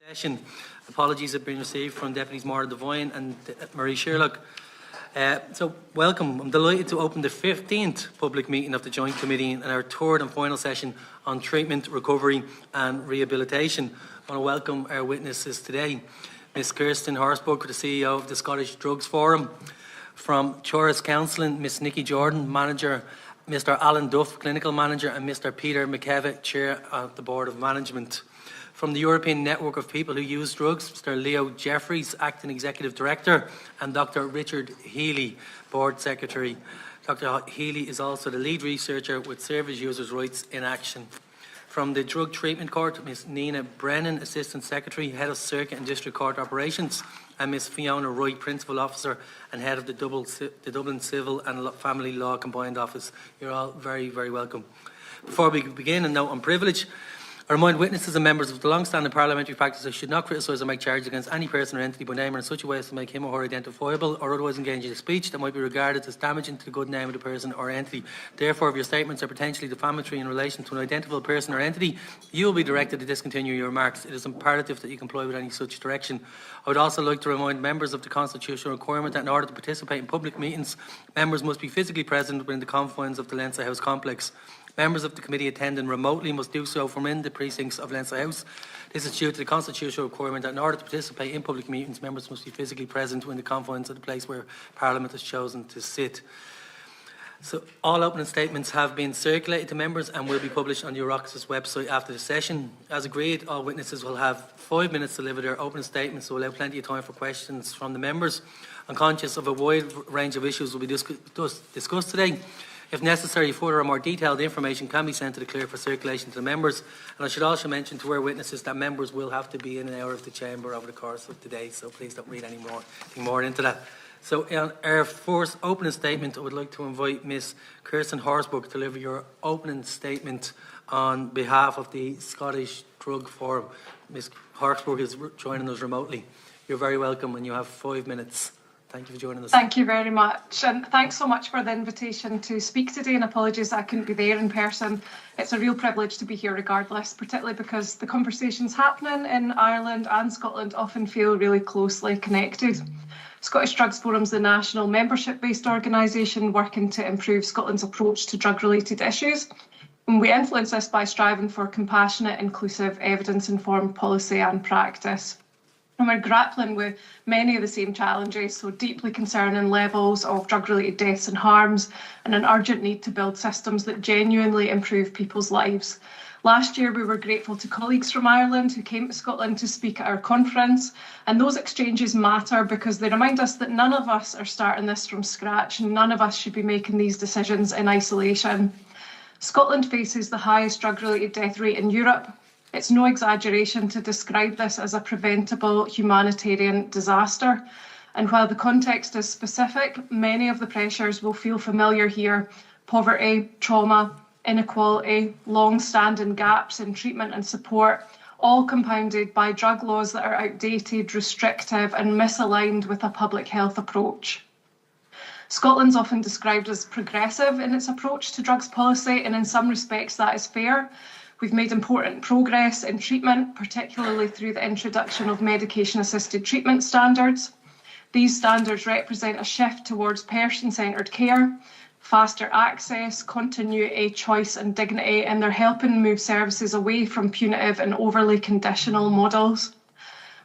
session. Apologies have been received from Deputies Maura Devine and Marie Sherlock. So welcome. I'm delighted to open the 15th public meeting of the Joint Committee and our third and final session on treatment, recovery and rehabilitation. I want to welcome our witnesses today. Ms Kirsten Horsburgh, the CEO of the Scottish Drugs Forum. From Turas Counselling, Ms Nicki Jordan, Manager, Mr Alan Duff, Clinical Manager, and Mr Peter McKevitt, Chair of the Board of Management. From the European Network of People Who Use Drugs, Mr Leo Jeffries, Acting Executive Director, and Dr Richard Healy, Board Secretary. Dr Healy is also the lead researcher with Service Users' Rights in Action. From the Drug Treatment Court, Ms Nina Brennan, Assistant Secretary, Head of Circuit and District Court Operations, and Ms Fiona Wright, Principal Officer and Head of the Dublin Civil and Family Law Combined Office. You're all very, very welcome. Before we begin, a note on privilege. I remind witnesses and members of the long-standing parliamentary practice they should not criticise or make charges against any person or entity by name or in such a way as to make him or her identifiable or otherwise engage in speech that might be regarded as damaging to the good name of the person or entity. Therefore, if your statements are potentially defamatory in relation to an identifiable person or entity, you will be directed to discontinue your remarks. It is imperative that you comply with any such direction. I would also like to remind members of the constitutional requirement that in order to participate in public meetings, members must be physically present within the confines of the Leinster House complex. Members of the committee attending remotely must do so from in the precincts of Leinster House. This is due to the constitutional requirement that in order to participate in public meetings, members must be physically present within the confines of the place where Parliament has chosen to sit. So all opening statements have been circulated to members and will be published on the Oireachtas website after the session. As agreed, all witnesses will have 5 minutes to deliver their opening statements, so we'll allow plenty of time for questions from the members. I'm conscious of a wide range of issues will be discussed today. If necessary, further or more detailed information can be sent to the clerk for circulation to the members. And I should also mention to our witnesses that members will have to be in and out of the chamber over the course of the day, so please don't read anything more into that. So in our first opening statement, I would like to invite Ms Kirsten Horsburgh to deliver your opening statement on behalf of the Scottish Drug Forum. Ms Horsburgh is joining us remotely. You're very welcome and you have 5 minutes. Thank you for joining us. Thank you very much, and thanks so much for the invitation to speak today, and apologies that I couldn't be there in person. It's a real privilege to be here regardless, particularly because the conversations happening in Ireland and Scotland often feel really closely connected. Scottish Drugs Forum is the national membership-based organisation working to improve Scotland's approach to drug-related issues. And we influence this by striving for compassionate, inclusive, evidence-informed policy and practice. And we're grappling with many of the same challenges, so deeply concerning levels of drug-related deaths and harms, and an urgent need to build systems that genuinely improve people's lives. Last year, we were grateful to colleagues from Ireland who came to Scotland to speak at our conference, and those exchanges matter because they remind us that none of us are starting this from scratch, and none of us should be making these decisions in isolation. Scotland faces the highest drug-related death rate in Europe. It's no exaggeration to describe this as a preventable humanitarian disaster. And while the context is specific, many of the pressures will feel familiar here. Poverty, trauma, inequality, long-standing gaps in treatment and support, all compounded by drug laws that are outdated, restrictive and misaligned with a public health approach. Scotland's often described as progressive in its approach to drugs policy, and in some respects that is fair. We've made important progress in treatment, particularly through the introduction of medication-assisted treatment standards. These standards represent a shift towards person-centred care, faster access, continuity, choice and dignity, and they're helping move services away from punitive and overly conditional models.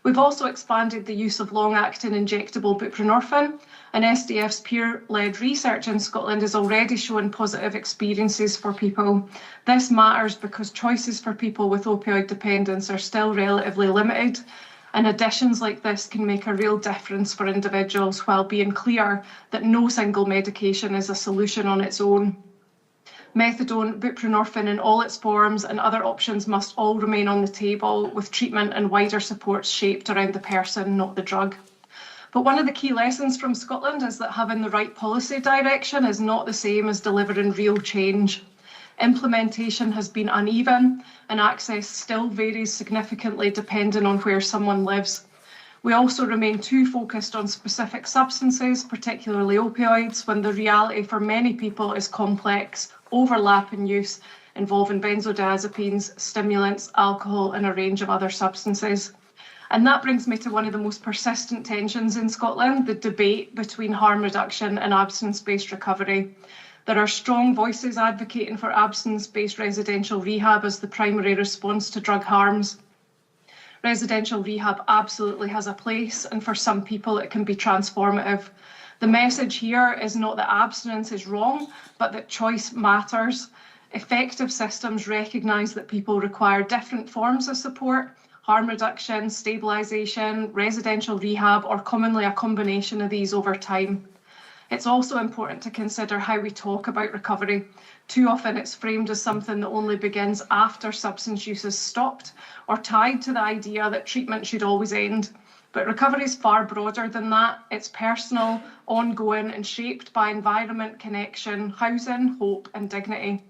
We've also expanded the use of long-acting injectable buprenorphine, and SDF's peer-led research in Scotland is already showing positive experiences for people. This matters because choices for people with opioid dependence are still relatively limited, and additions like this can make a real difference for individuals while being clear that no single medication is a solution on its own. Methadone, buprenorphine in all its forms and other options must all remain on the table, with treatment and wider supports shaped around the person, not the drug. But one of the key lessons from Scotland is that having the right policy direction is not the same as delivering real change. Implementation has been uneven and access still varies significantly depending on where someone lives. We also remain too focused on specific substances, particularly opioids, when the reality for many people is complex, overlapping use involving benzodiazepines, stimulants, alcohol and a range of other substances. And that brings me to one of the most persistent tensions in Scotland, the debate between harm reduction and abstinence-based recovery. There are strong voices advocating for abstinence-based residential rehab as the primary response to drug harms. Residential rehab absolutely has a place, and for some people it can be transformative. The message here is not that abstinence is wrong, but that choice matters. Effective systems recognise that people require different forms of support: harm reduction, stabilisation, residential rehab, or commonly a combination of these over time. It's also important to consider how we talk about recovery. Too often it's framed as something that only begins after substance use is stopped, or tied to the idea that treatment should always end. But recovery is far broader than that. It's personal, ongoing, and shaped by environment, connection, housing, hope, and dignity.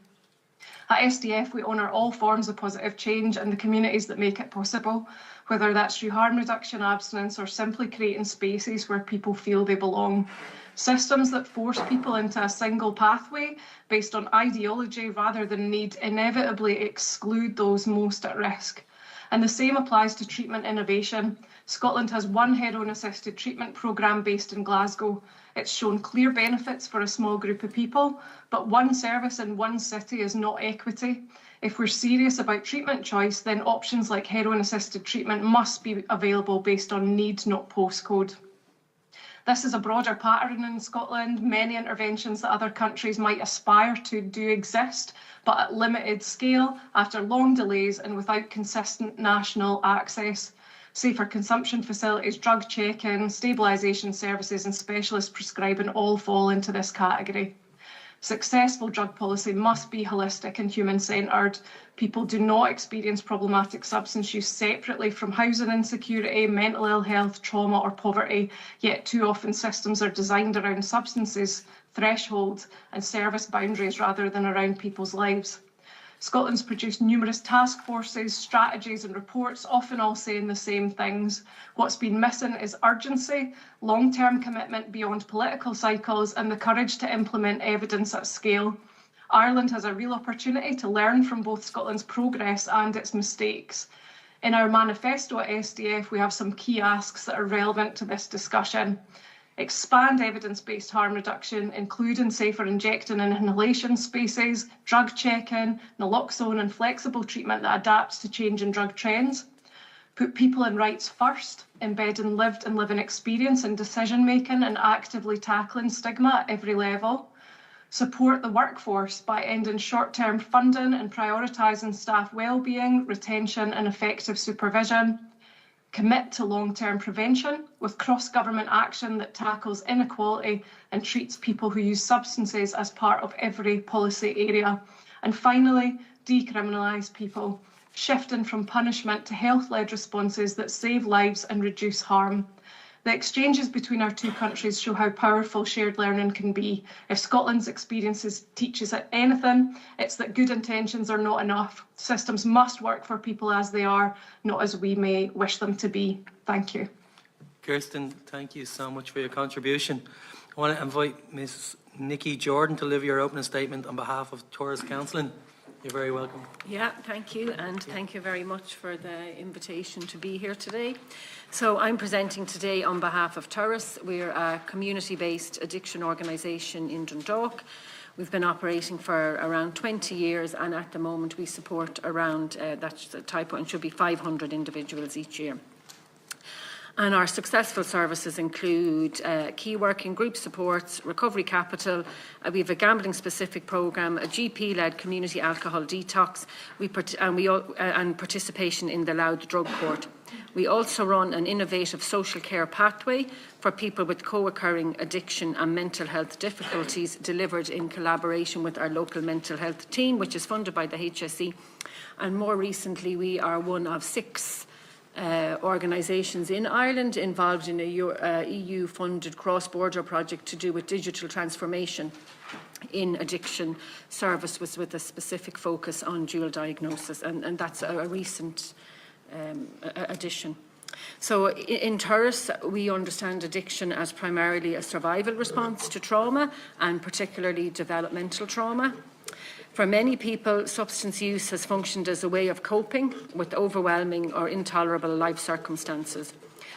At SDF, we honour all forms of positive change and the communities that make it possible, whether that's through harm reduction, abstinence, or simply creating spaces where people feel they belong. Systems that force people into a single pathway based on ideology rather than need inevitably exclude those most at risk. And the same applies to treatment innovation. Scotland has one heroin-assisted treatment programme based in Glasgow. It's shown clear benefits for a small group of people, but one service in one city is not equity. If we're serious about treatment choice, then options like heroin-assisted treatment must be available based on need, not postcode. This is a broader pattern in Scotland. Many interventions that other countries might aspire to do exist, but at limited scale, after long delays and without consistent national access. Safer consumption facilities, drug check-in, stabilisation services and specialist prescribing all fall into this category. Successful drug policy must be holistic and human-centred. People do not experience problematic substance use separately from housing insecurity, mental ill health, trauma or poverty, yet too often systems are designed around substances, thresholds and service boundaries rather than around people's lives. Scotland's produced numerous task forces, strategies and reports, often all saying the same things. What's been missing is urgency, long-term commitment beyond political cycles and the courage to implement evidence at scale. Ireland has a real opportunity to learn from both Scotland's progress and its mistakes. In our manifesto at SDF, we have some key asks that are relevant to this discussion. Expand evidence-based harm reduction, including safer injecting and inhalation spaces, drug check-in, naloxone and flexible treatment that adapts to changing drug trends. Put people and rights first, embedding lived and living experience in decision-making and actively tackling stigma at every level. Support the workforce by ending short-term funding and prioritising staff well-being, retention and effective supervision. Commit to long-term prevention with cross-government action that tackles inequality and treats people who use substances as part of every policy area. And finally, decriminalise people, shifting from punishment to health-led responses that save lives and reduce harm. The exchanges between our two countries show how powerful shared learning can be. If Scotland's experiences teaches us anything, it's that good intentions are not enough. Systems must work for people as they are, not as we may wish them to be. Thank you. Kirsten, thank you so much for your contribution. I want to invite Ms. Nicki Jordan to deliver your opening statement on behalf of Turas Counselling. You're very welcome. Yeah, thank you, and thank you very much for the invitation to be here today. So I'm presenting today on behalf of Turas. We're a community-based addiction organisation in Dundalk. We've been operating for around 20 years, and at the moment we support around, that's the typo, and should be 500 individuals each year. And our successful services include key working group supports, recovery capital, we have a gambling specific programme, a GP-led community alcohol detox, and participation in the Loud Drug Court. We also run an innovative social care pathway for people with co-occurring addiction and mental health difficulties, delivered in collaboration with our local mental health team, which is funded by the HSE. And more recently, we are one of 6 organisations in Ireland involved in a EU-funded cross-border project to do with digital transformation in addiction service with a specific focus on dual diagnosis, and that's a recent addition. So in Turas, we understand addiction as primarily a survival response to trauma, and particularly developmental trauma. For many people, substance use has functioned as a way of coping with overwhelming or intolerable life circumstances.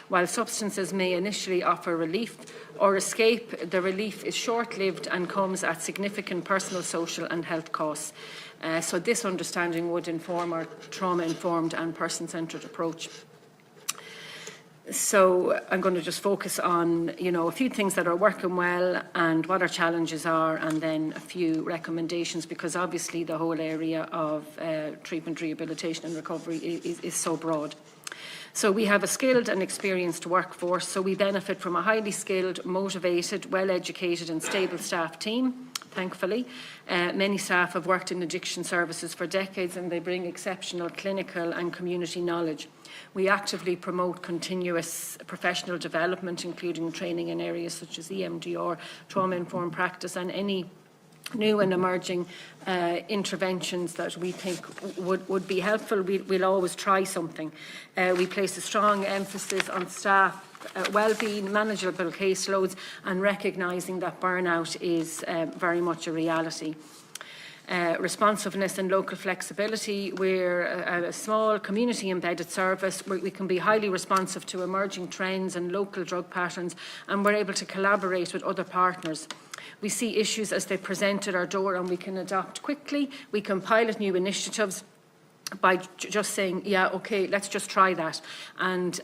While substances may initially offer relief or escape, the relief is short-lived and comes at significant personal, social and health costs. So this understanding would inform our trauma-informed and person-centred approach. So I'm going to just focus on, a few things that are working well and what our challenges are, and then a few recommendations, because obviously the whole area of treatment, rehabilitation and recovery is so broad. So we have a skilled and experienced workforce, so we benefit from a highly skilled, motivated, well-educated and stable staff team, thankfully. Many staff have worked in addiction services for decades and they bring exceptional clinical and community knowledge. We actively promote continuous professional development, including training in areas such as EMDR, trauma-informed practice and any new and emerging interventions that we think would be helpful. We'll always try something. We place a strong emphasis on staff well-being, manageable caseloads and recognising that burnout is very much a reality. Responsiveness and local flexibility. We're a small community-embedded service where we can be highly responsive to emerging trends and local drug patterns, and we're able to collaborate with other partners. We see issues as they present at our door and we can adapt quickly. We can pilot new initiatives by just saying, yeah, okay, let's just try that. And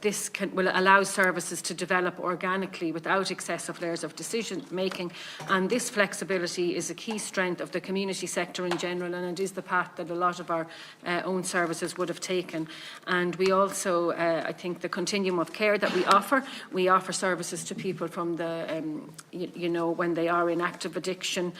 this will allow services to develop organically without excessive layers of decision making. And this flexibility is a key strength of the community sector in general, and it is the path that a lot of our own services would have taken. And we also, I think, the continuum of care that we offer services to people from the, when they are in active addiction,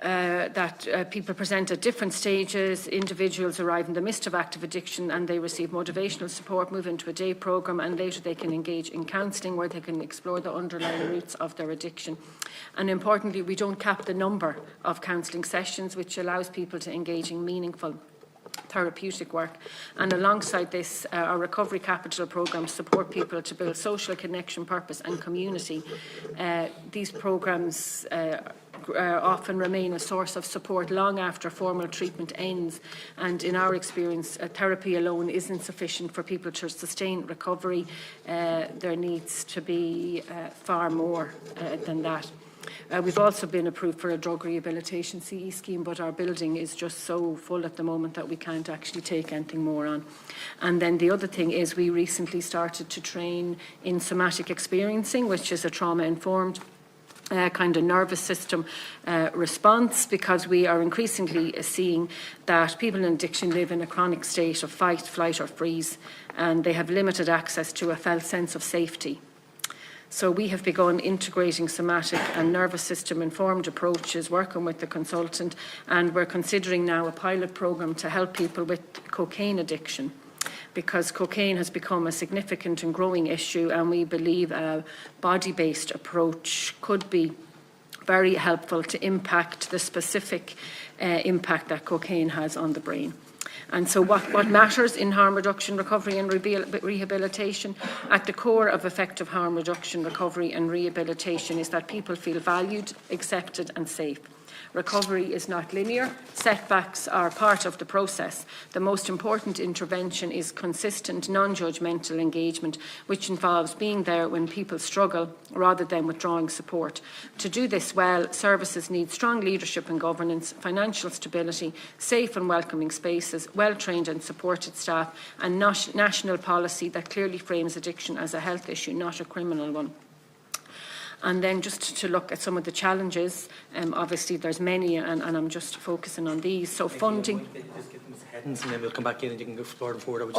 that people present at different stages. Individuals arrive in the midst of active addiction and they receive motivational support, move into a day programme, and later they can engage in counselling where they can explore the underlying roots of their addiction. And importantly, we don't cap the number of counselling sessions, which allows people to engage in meaningful therapeutic work. And alongside this, our recovery capital programmes support people to build social connection, purpose and community. These programmes often remain a source of support long after formal treatment ends, and in our experience therapy alone isn't sufficient for people to sustain recovery. There needs to be far more than that. We've also been approved for a drug rehabilitation CE scheme, but our building is just so full at the moment that we can't actually take anything more on. And then the other thing is we recently started to train in somatic experiencing, which is a trauma-informed kind of nervous system response, because we are increasingly seeing that people in addiction live in a chronic state of fight, flight or freeze, and they have limited access to a felt sense of safety. So we have begun integrating somatic and nervous system informed approaches, working with the consultant, and we're considering now a pilot programme to help people with cocaine addiction, because cocaine has become a significant and growing issue, and we believe a body-based approach could be very helpful to impact the specific impact that cocaine has on the brain. And so what matters in harm reduction, recovery and rehabilitation? At the core of effective harm reduction, recovery and rehabilitation is that people feel valued, accepted and safe. Recovery is not linear. Setbacks are part of the process. The most important intervention is consistent, non-judgmental engagement, which involves being there when people struggle rather than withdrawing support. To do this well, services need strong leadership and governance, financial stability, safe and welcoming spaces, well-trained and supported staff, and national policy that clearly frames addiction as a health issue, not a criminal one. And then just to look at some of the challenges, obviously there's many, and I'm just focusing on these. So funding. And then we'll come back in and you can explore them forward.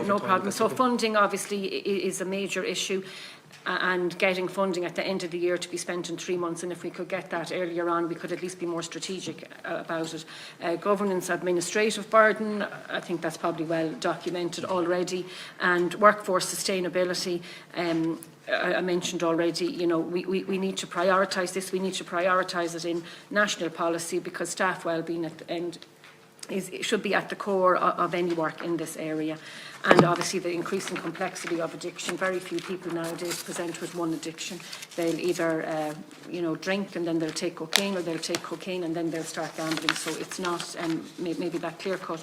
No problem. So funding obviously is a major issue, and getting funding at the end of the year to be spent in 3 months, and if we could get that earlier on, we could at least be more strategic about it. Governance, administrative burden, I think that's probably well documented already, and workforce sustainability. I mentioned already, we need to prioritise this. We need to prioritise it in national policy, because staff wellbeing at the end it should be at the core of any work in this area. And obviously the increasing complexity of addiction. Very few people nowadays present with one addiction. They'll either, drink and then they'll take cocaine, or they'll take cocaine and then they'll start gambling. So it's not maybe that clear cut.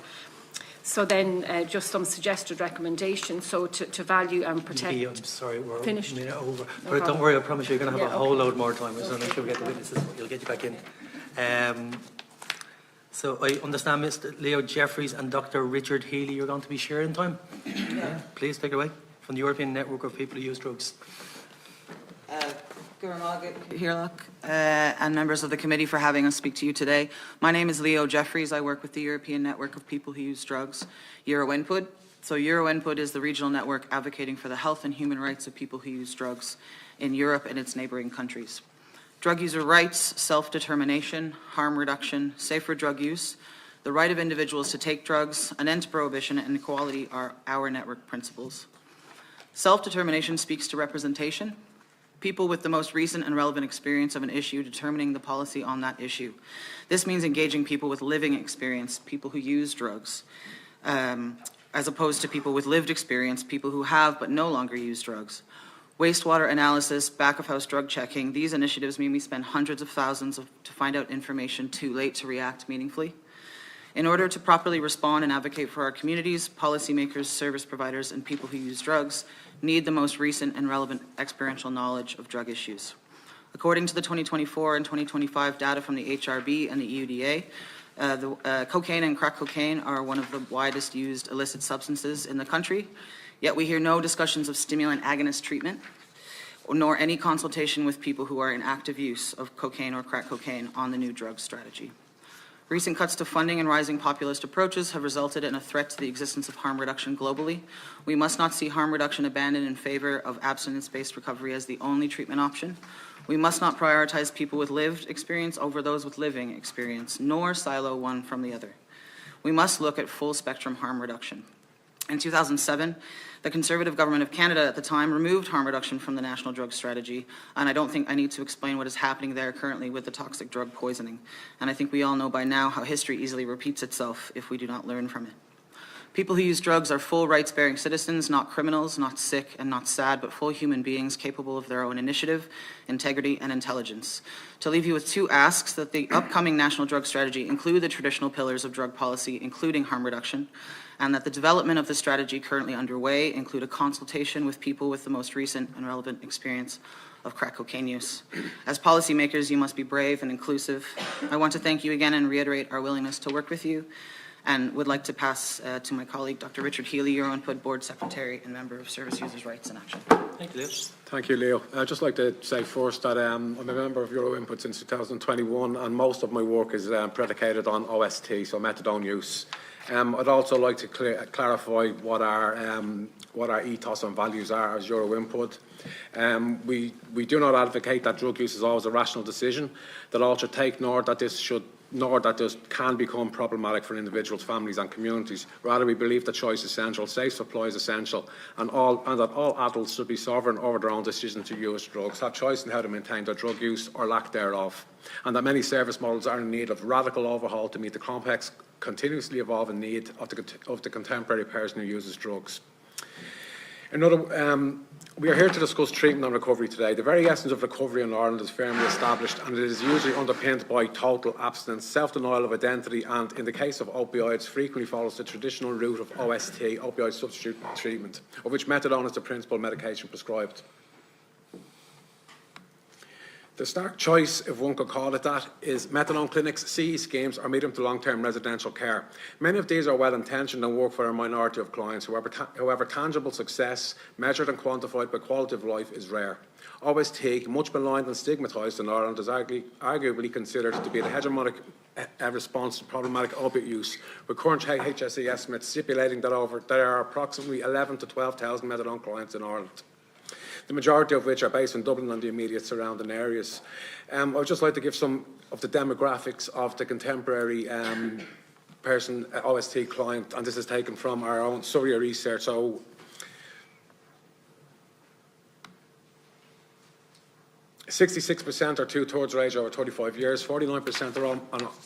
So then just some suggested recommendations. So to value and protect. Nicki, I'm sorry, we're Finished. a minute over. No But don't problem. worry, I promise you're going to have a whole okay. load more time. So Okay. make sure we get the witnesses. You'll get you back in. So I understand Mr. Leo Jeffries and Dr. Richard Healy, you're going to be sharing time. Yeah. Please take it away from the European Network of People Who Use Drugs. And members of the committee for having us speak to you today. My name is Leo Jeffries. I work with the European Network of People Who Use Drugs, EuroNPUD. So EuroNPUD is the regional network advocating for the health and human rights of people who use drugs in Europe and its neighbouring countries. Drug user rights, self-determination, harm reduction, safer drug use, the right of individuals to take drugs, an end to prohibition, and equality are our network principles. Self-determination speaks to representation, people with the most recent and relevant experience of an issue determining the policy on that issue. This means engaging people with living experience, people who use drugs, as opposed to people with lived experience, people who have but no longer use drugs. Wastewater analysis, back-of-house drug checking, these initiatives mean we spend hundreds of thousands to find out information too late to react meaningfully. In order to properly respond and advocate for our communities, policymakers, service providers, and people who use drugs need the most recent and relevant experiential knowledge of drug issues. According to the 2024 and 2025 data from the HRB and the EUDA, cocaine and crack cocaine are one of the widest used illicit substances in the country, yet we hear no discussions of stimulant agonist treatment, nor any consultation with people who are in active use of cocaine or crack cocaine on the new drug strategy. Recent cuts to funding and rising populist approaches have resulted in a threat to the existence of harm reduction globally. We must not see harm reduction abandoned in favor of abstinence-based recovery as the only treatment option. We must not prioritize people with lived experience over those with living experience, nor silo one from the other. We must look at full-spectrum harm reduction. In 2007, the Conservative government of Canada at the time removed harm reduction from the National Drug Strategy, and I don't think I need to explain what is happening there currently with the toxic drug poisoning. And I think we all know by now how history easily repeats itself if we do not learn from it. People who use drugs are full rights-bearing citizens, not criminals, not sick and not sad, but full human beings capable of their own initiative, integrity, and intelligence. To leave you with two asks: that the upcoming National Drug Strategy include the traditional pillars of drug policy, including harm reduction, and that the development of the strategy currently underway include a consultation with people with the most recent and relevant experience of crack cocaine use. As policymakers, you must be brave and inclusive. I want to thank you again and reiterate our willingness to work with you, and would like to pass to my colleague, Dr. Richard Healy, EuroNPUD Board Secretary and member of Service Users' Rights in Action. Thank you, Leo. Thank you, Leo. I'd just like to say first that I'm a member of EuroNPUD since 2021, and most of my work is predicated on OST, so methadone use. I'd also like to clarify what our ethos and values are as EuroNPUD. We do not advocate that drug use is always a rational decision, that all should take, nor that this can become problematic for individuals, families and communities. Rather, we believe that choice is essential, safe supply is essential, and that all adults should be sovereign over their own decision to use drugs, have choice in how to maintain their drug use or lack thereof, and that many service models are in need of radical overhaul to meet the complex, continuously evolving need of the contemporary person who uses drugs. We are here to discuss treatment and recovery today. The very essence of recovery in Ireland is firmly established, and it is usually underpinned by total abstinence, self-denial of identity, and in the case of opioids, frequently follows the traditional route of OST, opioid substitute treatment, of which methadone is the principal medication prescribed. The stark choice, if one could call it that, is methadone clinics, CE schemes, or medium to long-term residential care. Many of these are well-intentioned and work for a minority of clients. However, tangible success, measured and quantified by quality of life, is rare. OST, much maligned and stigmatised in Ireland, is arguably considered to be the hegemonic response to problematic opiate use, with current HSE estimates stipulating that there are approximately 11,000 to 12,000 methadone clients in Ireland, the majority of which are based in Dublin and the immediate surrounding areas. I would just like to give some of the demographics of the contemporary OST client, and this is taken from our own SURIA research. So, 60% 66% are two-thirds are aged over 35 years, 49%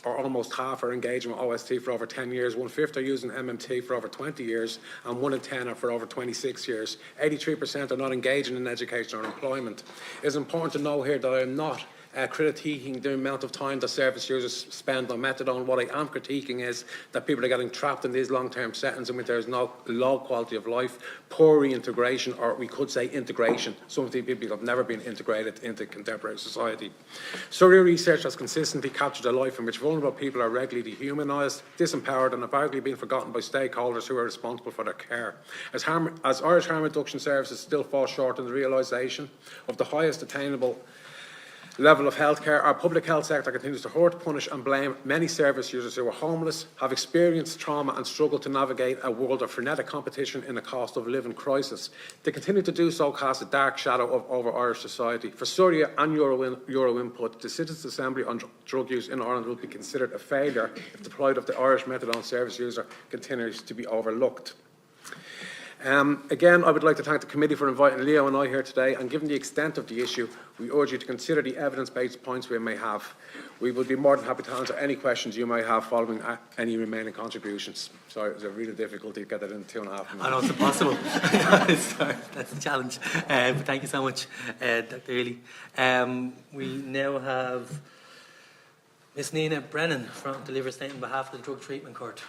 are almost half are engaging with OST for over 10 years, 1/5 are using MMT for over 20 years, and 1 in 10 are for over 26 years. 83% are not engaging in education or employment. It's important to know here that I am not critiquing the amount of time that service users spend on methadone. What I am critiquing is that people are getting trapped in these long-term settings in which there is no low quality of life, poor reintegration, or we could say integration. Some of these people have never been integrated into contemporary society. SURIA research has consistently captured a life in which vulnerable people are regularly dehumanised, disempowered, and have arguably been forgotten by stakeholders who are responsible for their care. As Irish harm reduction services still fall short in the realisation of the highest attainable level of healthcare, our public health sector continues to hurt, punish and blame many service users who are homeless, have experienced trauma and struggle to navigate a world of frenetic competition in a cost of living crisis. They continue to do so cast a dark shadow over Irish society. For SURIA and EuroNPUD, the Citizens' Assembly on Drug Use in Ireland will be considered a failure if the plight of the Irish methadone service user continues to be overlooked. Again, I would like to thank the committee for inviting Leo and I here today, and given the extent of the issue, we urge you to consider the evidence-based points we may have. We will be more than happy to answer any questions you may have following any remaining contributions. Sorry, it was a really difficulty to get that in 2.5 minutes. I know it's impossible. Sorry, that's the challenge. But thank you so much, Dr. Healy. We now have Ms. Nina Brennan to deliver a statement on behalf of the Drug Treatment Court.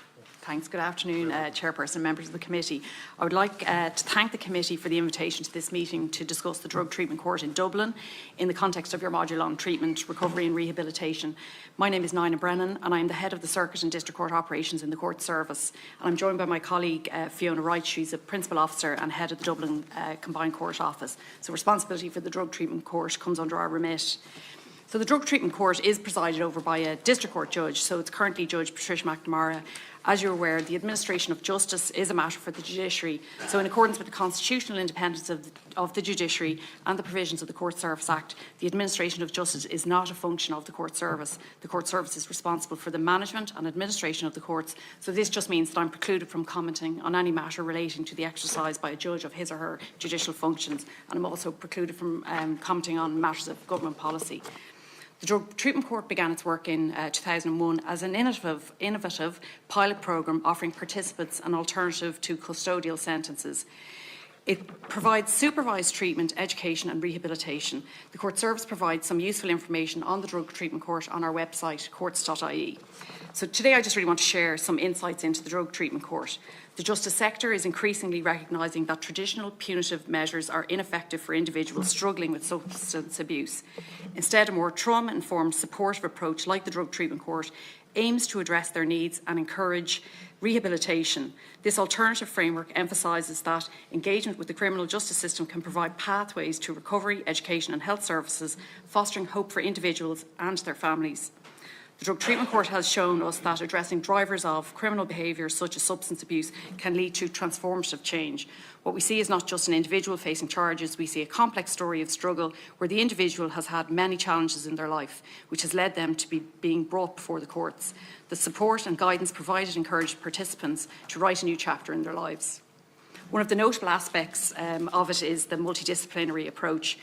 Thanks. Good afternoon, Chairperson, members of the committee. I would like to thank the committee for the invitation to this meeting to discuss the Drug Treatment Court in Dublin in the context of your module on treatment, recovery and rehabilitation. My name is Nina Brennan and I am the head of the Circuit and District Court operations in the Court Service. And I'm joined by my colleague Fiona Wright. She's a Principal Officer and Head of the Dublin Combined Court Office. So responsibility for the Drug Treatment Court comes under our remit. So the Drug Treatment Court is presided over by a District Court judge, so it's currently Judge Patricia McNamara. As you're aware, the administration of justice is a matter for the judiciary. So in accordance with the constitutional independence of the judiciary and the provisions of the Court Service Act, the administration of justice is not a function of the Court Service. The Court Service is responsible for the management and administration of the courts. So this just means that I'm precluded from commenting on any matter relating to the exercise by a judge of his or her judicial functions. And I'm also precluded from commenting on matters of government policy. The Drug Treatment Court began its work in 2001 as an innovative pilot programme offering participants an alternative to custodial sentences. It provides supervised treatment, education and rehabilitation. The Court Service provides some useful information on the Drug Treatment Court on our website, courts.ie. So today I just really want to share some insights into the Drug Treatment Court. The justice sector is increasingly recognising that traditional punitive measures are ineffective for individuals struggling with substance abuse. Instead, a more trauma-informed, supportive approach like the Drug Treatment Court aims to address their needs and encourage rehabilitation. This alternative framework emphasises that engagement with the criminal justice system can provide pathways to recovery, education and health services, fostering hope for individuals and their families. The Drug Treatment Court has shown us that addressing drivers of criminal behaviour such as substance abuse can lead to transformative change. What we see is not just an individual facing charges, we see a complex story of struggle where the individual has had many challenges in their life, which has led them to be being brought before the courts. The support and guidance provided encouraged participants to write a new chapter in their lives. One of the notable aspects of it is the multidisciplinary approach.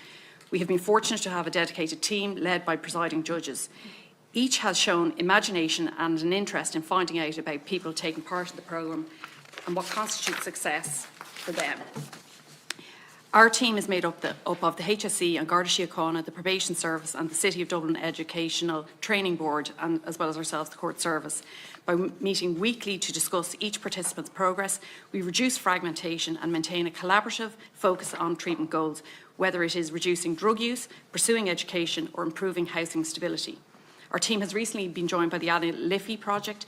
We have been fortunate to have a dedicated team led by presiding judges. Each has shown imagination and an interest in finding out about people taking part in the programme and what constitutes success for them. Our team is made up of the HSE and Garda Síochána, the Probation Service and the City of Dublin Educational Training Board, and as well as ourselves, the Court Service. By meeting weekly to discuss each participant's progress, we reduce fragmentation and maintain a collaborative focus on treatment goals, whether it is reducing drug use, pursuing education or improving housing stability. Our team has recently been joined by the Anna Liffey project,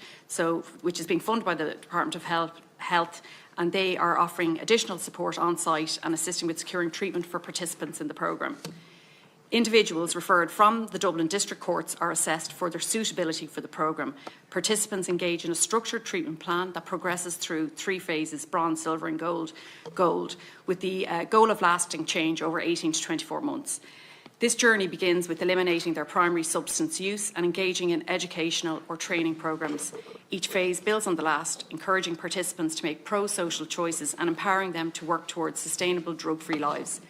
which is being funded by the Department of Health, and they are offering additional support on site and assisting with securing treatment for participants in the programme. Individuals referred from the Dublin District Courts are assessed for their suitability for the programme. Participants engage in a structured treatment plan that progresses through 3 phases, bronze, silver and gold, with the goal of lasting change over 18 to 24 months. This journey begins with eliminating their primary substance use and engaging in educational or training programmes. Each phase builds on the last, encouraging participants to make pro-social choices and empowering them to work towards sustainable drug-free lives.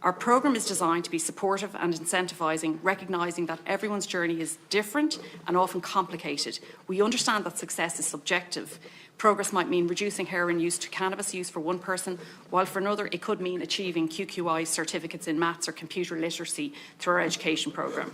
Our programme is designed to be supportive and incentivising, recognising that everyone's journey is different and often complicated. We understand that success is subjective. Progress might mean reducing heroin use to cannabis use for one person, while for another it could mean achieving QQI certificates in maths or computer literacy through our education programme.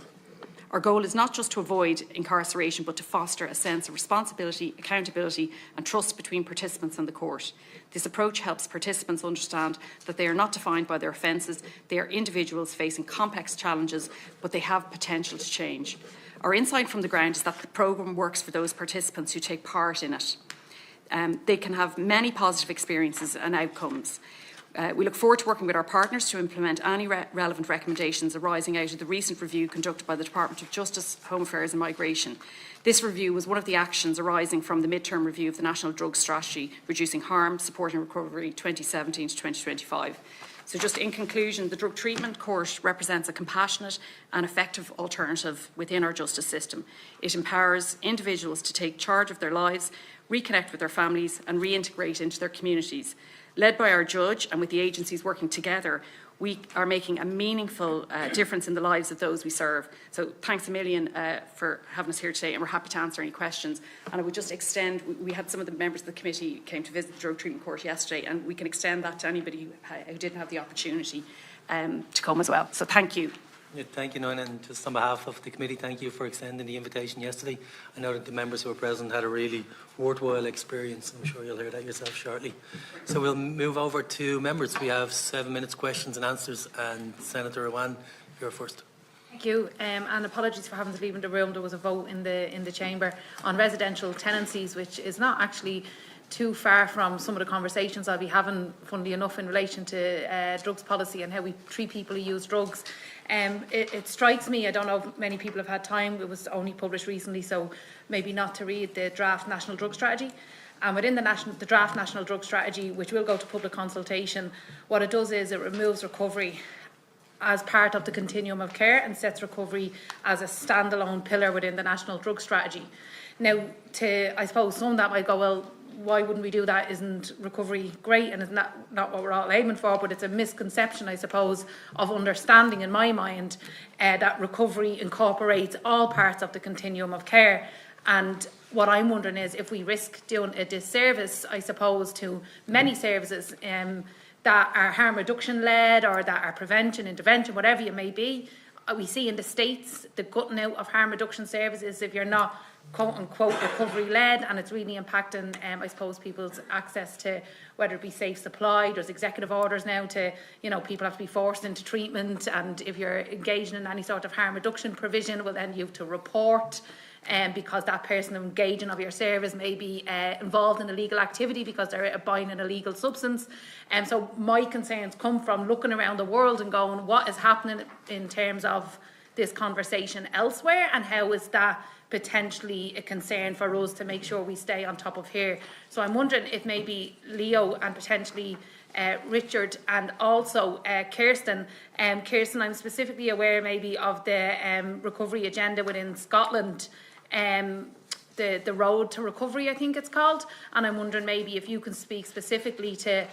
Our goal is not just to avoid incarceration, but to foster a sense of responsibility, accountability and trust between participants and the court. This approach helps participants understand that they are not defined by their offences. They are individuals facing complex challenges, but they have potential to change. Our insight from the ground is that the programme works for those participants who take part in it. They can have many positive experiences and outcomes. We look forward to working with our partners to implement any relevant recommendations arising out of the recent review conducted by the Department of Justice, Home Affairs and Migration. This review was one of the actions arising from the mid-term review of the National Drug Strategy, Reducing Harm, Supporting Recovery 2017 to 2025. So just in conclusion, the Drug Treatment Court represents a compassionate and effective alternative within our justice system. It empowers individuals to take charge of their lives, reconnect with their families and reintegrate into their communities. Led by our judge and with the agencies working together, we are making a meaningful difference in the lives of those we serve. So thanks a million for having us here today, and we're happy to answer any questions. And I would just extend, we had some of the members of the committee came to visit the Drug Treatment Court yesterday, and we can extend that to anybody who didn't have the opportunity to come as well. So thank you. Yeah, thank you, Noina, and just on behalf of the committee, thank you for extending the invitation yesterday. I know that the members who were present had a really worthwhile experience. I'm sure you'll hear that yourself shortly. So we'll move over to members. We have 7 minutes questions and answers, and Senator Owen, you're first. Thank you, and apologies for having to leave in the room. There was a vote in the chamber on residential tenancies, which is not actually too far from some of the conversations I'll be having, funnily enough, in relation to drugs policy and how we treat people who use drugs. It strikes me, I don't know if many people have had time, it was only published recently, so maybe not to read the draft National Drug Strategy. And within the draft National Drug Strategy, which will go to public consultation, what it does is it removes recovery as part of the continuum of care and sets recovery as a standalone pillar within the National Drug Strategy. Now, I suppose some that might go, well, why wouldn't we do that? Isn't recovery great? And it's not what we're all aiming for, but it's a misconception, I suppose, of understanding in my mind that recovery incorporates all parts of the continuum of care. And what I'm wondering is if we risk doing a disservice, I suppose, to many services that are harm reduction led or that are prevention, intervention, whatever it may be. We see in the States the gutting out of harm reduction services if you're not quote unquote recovery led, and it's really impacting I suppose people's access to whether it be safe supply. There's executive orders now to, people have to be forced into treatment, and if you're engaging in any sort of harm reduction provision, well then you have to report because that person engaging of your service may be involved in illegal activity because they're buying an illegal substance. And so my concerns come from looking around the world and going, what is happening in terms of this conversation elsewhere, and how is that potentially a concern for us to make sure we stay on top of here. So I'm wondering if maybe Leo and potentially Richard and also Kirsten. Kirsten, I'm specifically aware maybe of the recovery agenda within Scotland, the Road to Recovery, I think it's called, and I'm wondering maybe if you can speak specifically to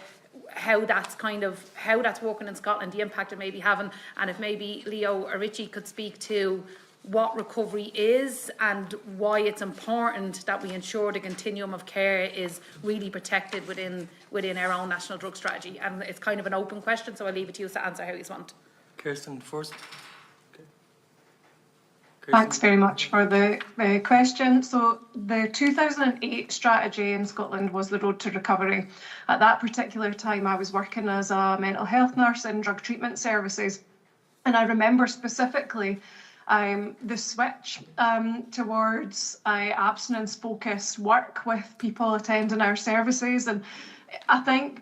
how that's working in Scotland, the impact it may be having, and if maybe Leo or Richie could speak to what recovery is and why it's important that we ensure the continuum of care is really protected within our own national drug strategy. And it's kind of an open question, so I'll leave it to you to answer how you want. Kirsten first. Okay. Kirsten. Thanks very much for the question. So the 2008 strategy in Scotland was the Road to Recovery. At that particular time, I was working as a mental health nurse in drug treatment services, and I remember specifically the switch towards abstinence-focused work with people attending our services. And I think,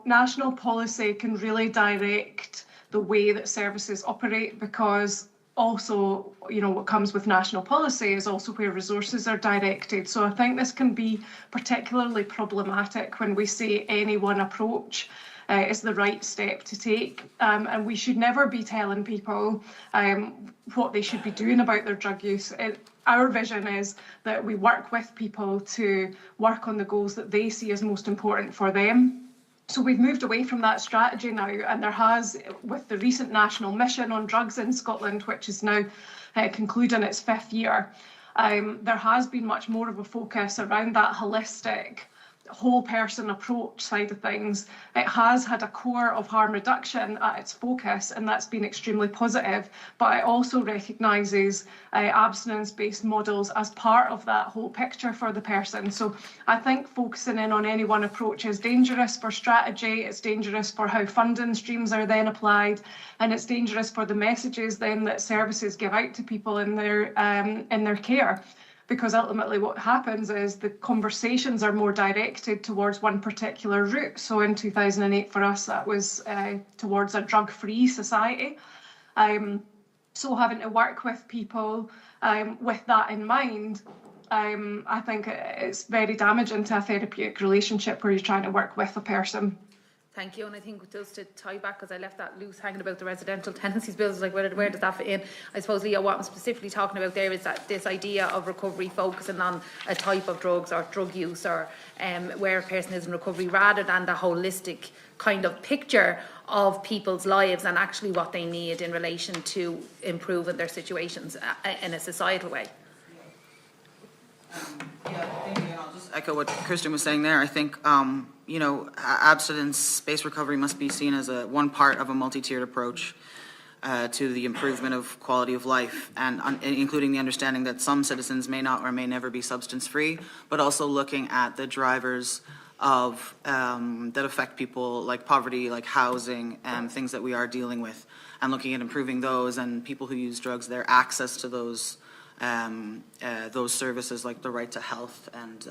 national policy can really direct the way that services operate, because also, what comes with national policy is also where resources are directed. So I think this can be particularly problematic when we say any one approach is the right step to take. And we should never be telling people what they should be doing about their drug use. Our vision is that we work with people to work on the goals that they see as most important for them. So we've moved away from that strategy now, and there has, with the recent national mission on drugs in Scotland, which is now concluding its 5th year, there has been much more of a focus around that holistic, whole person approach side of things. It has had a core of harm reduction at its focus, and that's been extremely positive, but it also recognises abstinence-based models as part of that whole picture for the person. So I think focusing in on any one approach is dangerous for strategy, it's dangerous for how funding streams are then applied, and it's dangerous for the messages then that services give out to people in their care. Because ultimately what happens is the conversations are more directed towards one particular route. So in 2008 for us, that was towards a drug-free society. So having to work with people with that in mind, I think it's very damaging to a therapeutic relationship where you're trying to work with a person. Thank you, and I think just to tie back, because I left that loose hanging about the residential tenancies bills, like where does that fit in? I suppose, Leo, what I'm specifically talking about there is that this idea of recovery focusing on a type of drugs or drug use, or where a person is in recovery, rather than the holistic kind of picture of people's lives and actually what they need in relation to improving their situations in a societal way. Yeah, thank you. And I'll just echo what Kirsten was saying there. I think, you know, abstinence-based recovery must be seen as one part of a multi-tiered approach to the improvement of quality of life, and including the understanding that some citizens may not or may never be substance-free, but also looking at the drivers of that affect people, like poverty, like housing, and things that we are dealing with, and looking at improving those, and people who use drugs, their access to those services, like the right to health and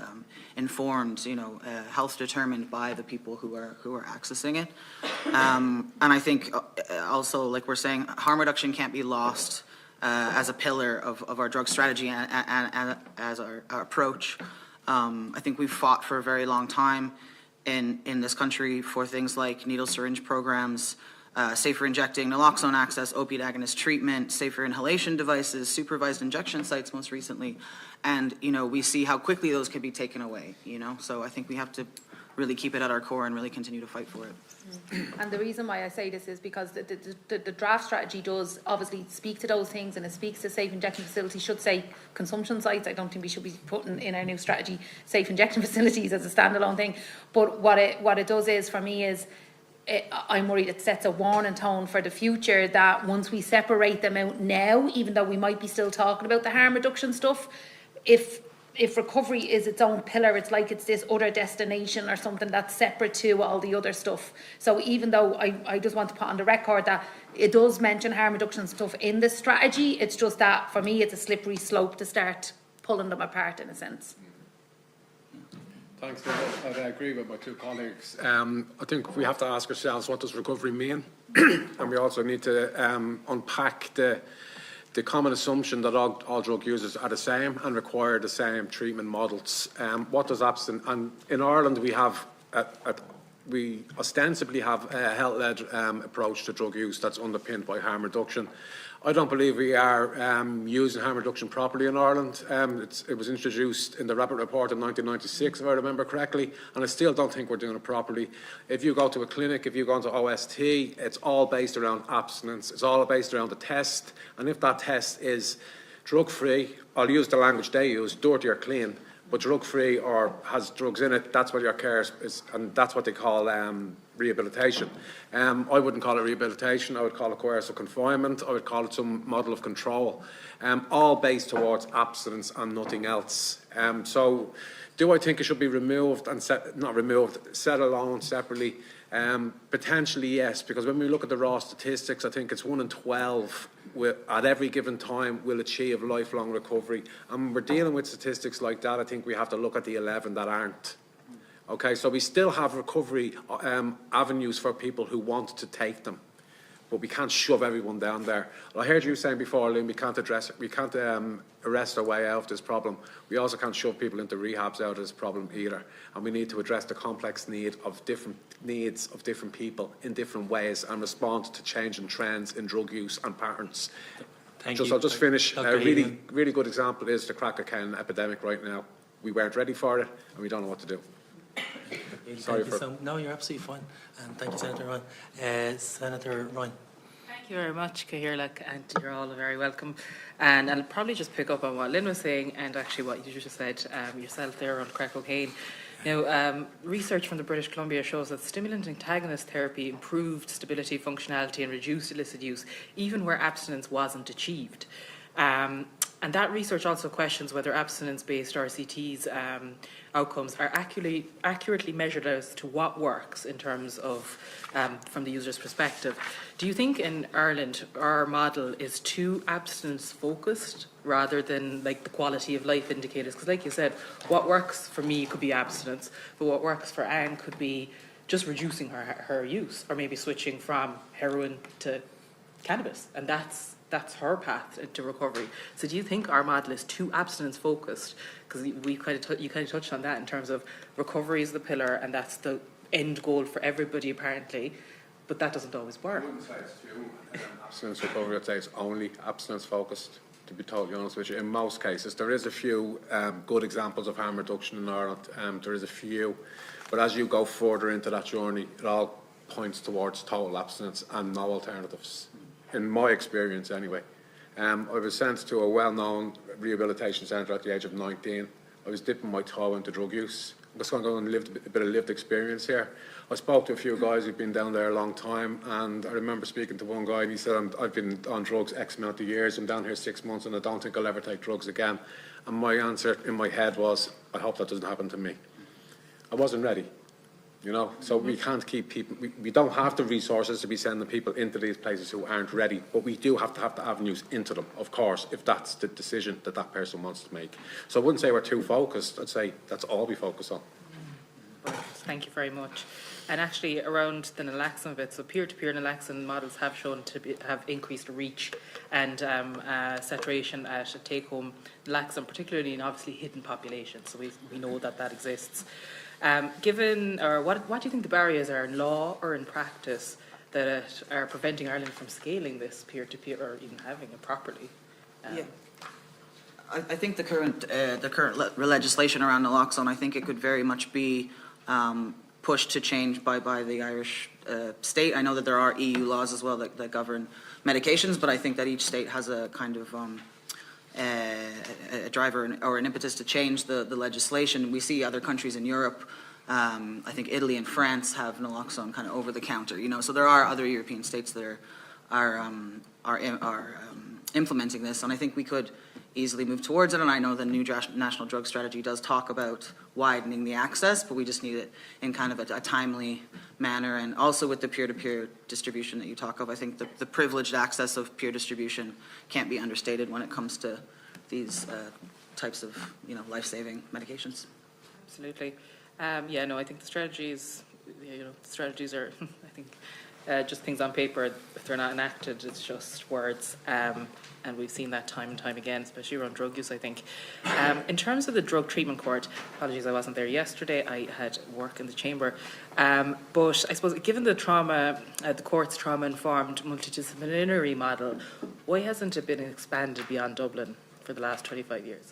informed, you know, health determined by the people who are accessing it. And I think also, like we're saying, harm reduction can't be lost as a pillar of our drug strategy and as our approach. I think we've fought for a very long time in this country for things like needle syringe programs, safer injecting, naloxone access, opiate agonist treatment, safer inhalation devices, supervised injection sites most recently. And, you know, we see how quickly those can be taken away, you know. So I think we have to really keep it at our core and really continue to fight for it. And the reason why I say this is because the draft strategy does obviously speak to those things, and it speaks to safe injection facilities, should say consumption sites. I don't think we should be putting in our new strategy safe injection facilities as a standalone thing. But what it does is, for me, is I'm worried it sets a warning tone for the future, that once we separate them out now, even though we might be still talking about the harm reduction stuff, if recovery is its own pillar, it's like it's this other destination or something that's separate to all the other stuff. So even though I just want to put on the record that it does mention harm reduction stuff in the strategy, it's just that for me it's a slippery slope to start pulling them apart in a sense. Thanks, David. I agree with my two colleagues. I think we have to ask ourselves, what does recovery mean? And we also need to unpack the common assumption that all drug users are the same and require the same treatment models. What does abstinence? And in Ireland, we ostensibly have a health-led approach to drug use that's underpinned by harm reduction. I don't believe we are using harm reduction properly in Ireland. It was introduced in the Rapid Report in 1996, if I remember correctly, and I still don't think we're doing it properly. If you go to a clinic, if you go into OST, it's all based around abstinence. It's all based around the test, and if that test is drug-free, I'll use the language they use, dirty or clean, but drug-free or has drugs in it, that's what your care is, and that's what they call rehabilitation. I wouldn't call it rehabilitation. I would call it coercive confinement. I would call it some model of control, all based towards abstinence and nothing else. So do I think it should be removed and set alone separately? Potentially, yes, because when we look at the raw statistics, I think it's 1 in 12 at every given time will achieve lifelong recovery. And when we're dealing with statistics like that, I think we have to look at the 11 that aren't. Okay, so we still have recovery avenues for people who want to take them, but we can't shove everyone down there. I heard you saying before, Lynn, we can't arrest our way out of this problem. We also can't shove people into rehabs out of this problem either. And we need to address the complex needs of different people in different ways and respond to changing trends in drug use and patterns. I'll just finish. A really good example is the crack cocaine epidemic right now. We weren't ready for it, and we don't know what to do. Really, Sorry thank you for- no, you're absolutely fine. And thank you, Senator Ryan. Senator Ryan. Thank you very much, Cahirlach, and you're all very welcome. And I'll probably just pick up on what Lynn was saying and actually what you just said yourself there on crack cocaine. Now, research from the British Columbia shows that stimulant antagonist therapy improved stability, functionality and reduced illicit use, even where abstinence wasn't achieved. And that research also questions whether abstinence-based RCTs outcomes are accurately measured as to what works in terms of, from the user's perspective. Do you think in Ireland our model is too abstinence-focused rather than like the quality of life indicators? Because like you said, what works for me could be abstinence, but what works for Anne could be just reducing her use, or maybe switching from heroin to cannabis, and that's her path to recovery. So do you think our model is too abstinence focused? Because you kind of touched on that in terms of recovery is the pillar, and that's the end goal for everybody apparently, but that doesn't always work. I wouldn't say it's too abstinence recovery. I'd say it's only abstinence focused, to be totally honest with you. In most cases, there is a few good examples of harm reduction in Ireland. There is a few, but as you go further into that journey, it all points towards total abstinence and no alternatives. In my experience, anyway. I was sent to a well-known rehabilitation centre at the age of 19. I was dipping my toe into drug use. I'm just going to go and live a bit of lived experience here. I spoke to a few guys who've been down there a long time, and I remember speaking to one guy, and he said, I've been on drugs X amount of years, I'm down here 6 months, and I don't think I'll ever take drugs again. And my answer in my head was, I hope that doesn't happen to me. I wasn't ready. You know, so we can't keep people, we don't have the resources to be sending people into these places who aren't ready, but we do have to have the avenues into them, of course, if that's the decision that that person wants to make. So I wouldn't say we're too focused, I'd say that's all we focus on. Thank you very much. And actually around the naloxone bit, so peer-to-peer naloxone models have shown to have increased reach and saturation at a take-home naloxone, particularly in obviously hidden populations, so we know that exists. What do you think the barriers are in law or in practice that are preventing Ireland from scaling this peer-to-peer or even having it properly? I think the current legislation around naloxone, I think it could very much be pushed to change by the Irish state. I know that there are EU laws as well that govern medications, but I think that each state has a kind of a driver or an impetus to change the legislation. We see other countries in Europe, I think Italy and France have naloxone kind of over the counter, you know, so there are other European states that are implementing this, and I think we could easily move towards it. And I know the new national drug strategy does talk about widening the access, but we just need it in kind of a timely manner. And also with the peer-to-peer distribution that you talk of, I think the privileged access of peer distribution can't be understated when it comes to these types of, you know, life-saving medications. Absolutely. I think the strategies, strategies are, I think, just things on paper. If they're not enacted, it's just words. And we've seen that time and time again, especially around drug use, I think. In terms of the drug treatment court, apologies I wasn't there yesterday, I had work in the chamber. But I suppose given the trauma, the court's trauma-informed multidisciplinary model, why hasn't it been expanded beyond Dublin for the last 25 years?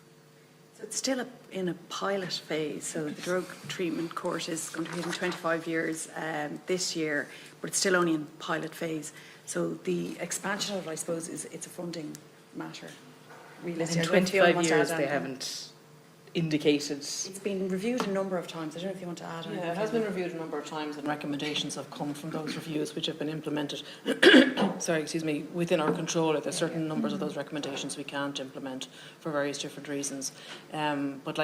So it's still in a pilot phase. So the drug treatment court is going to be in 25 years this year, but it's still only in pilot phase. So the expansion of it, I suppose, it's a funding matter. In 25 years they haven't indicated. It's been reviewed a number of times. I don't know if you want to add anything. Yeah, it has been reviewed a number of times, and recommendations have come from those reviews which have been implemented within our control. There's certain numbers of those recommendations we can't implement for various different reasons. But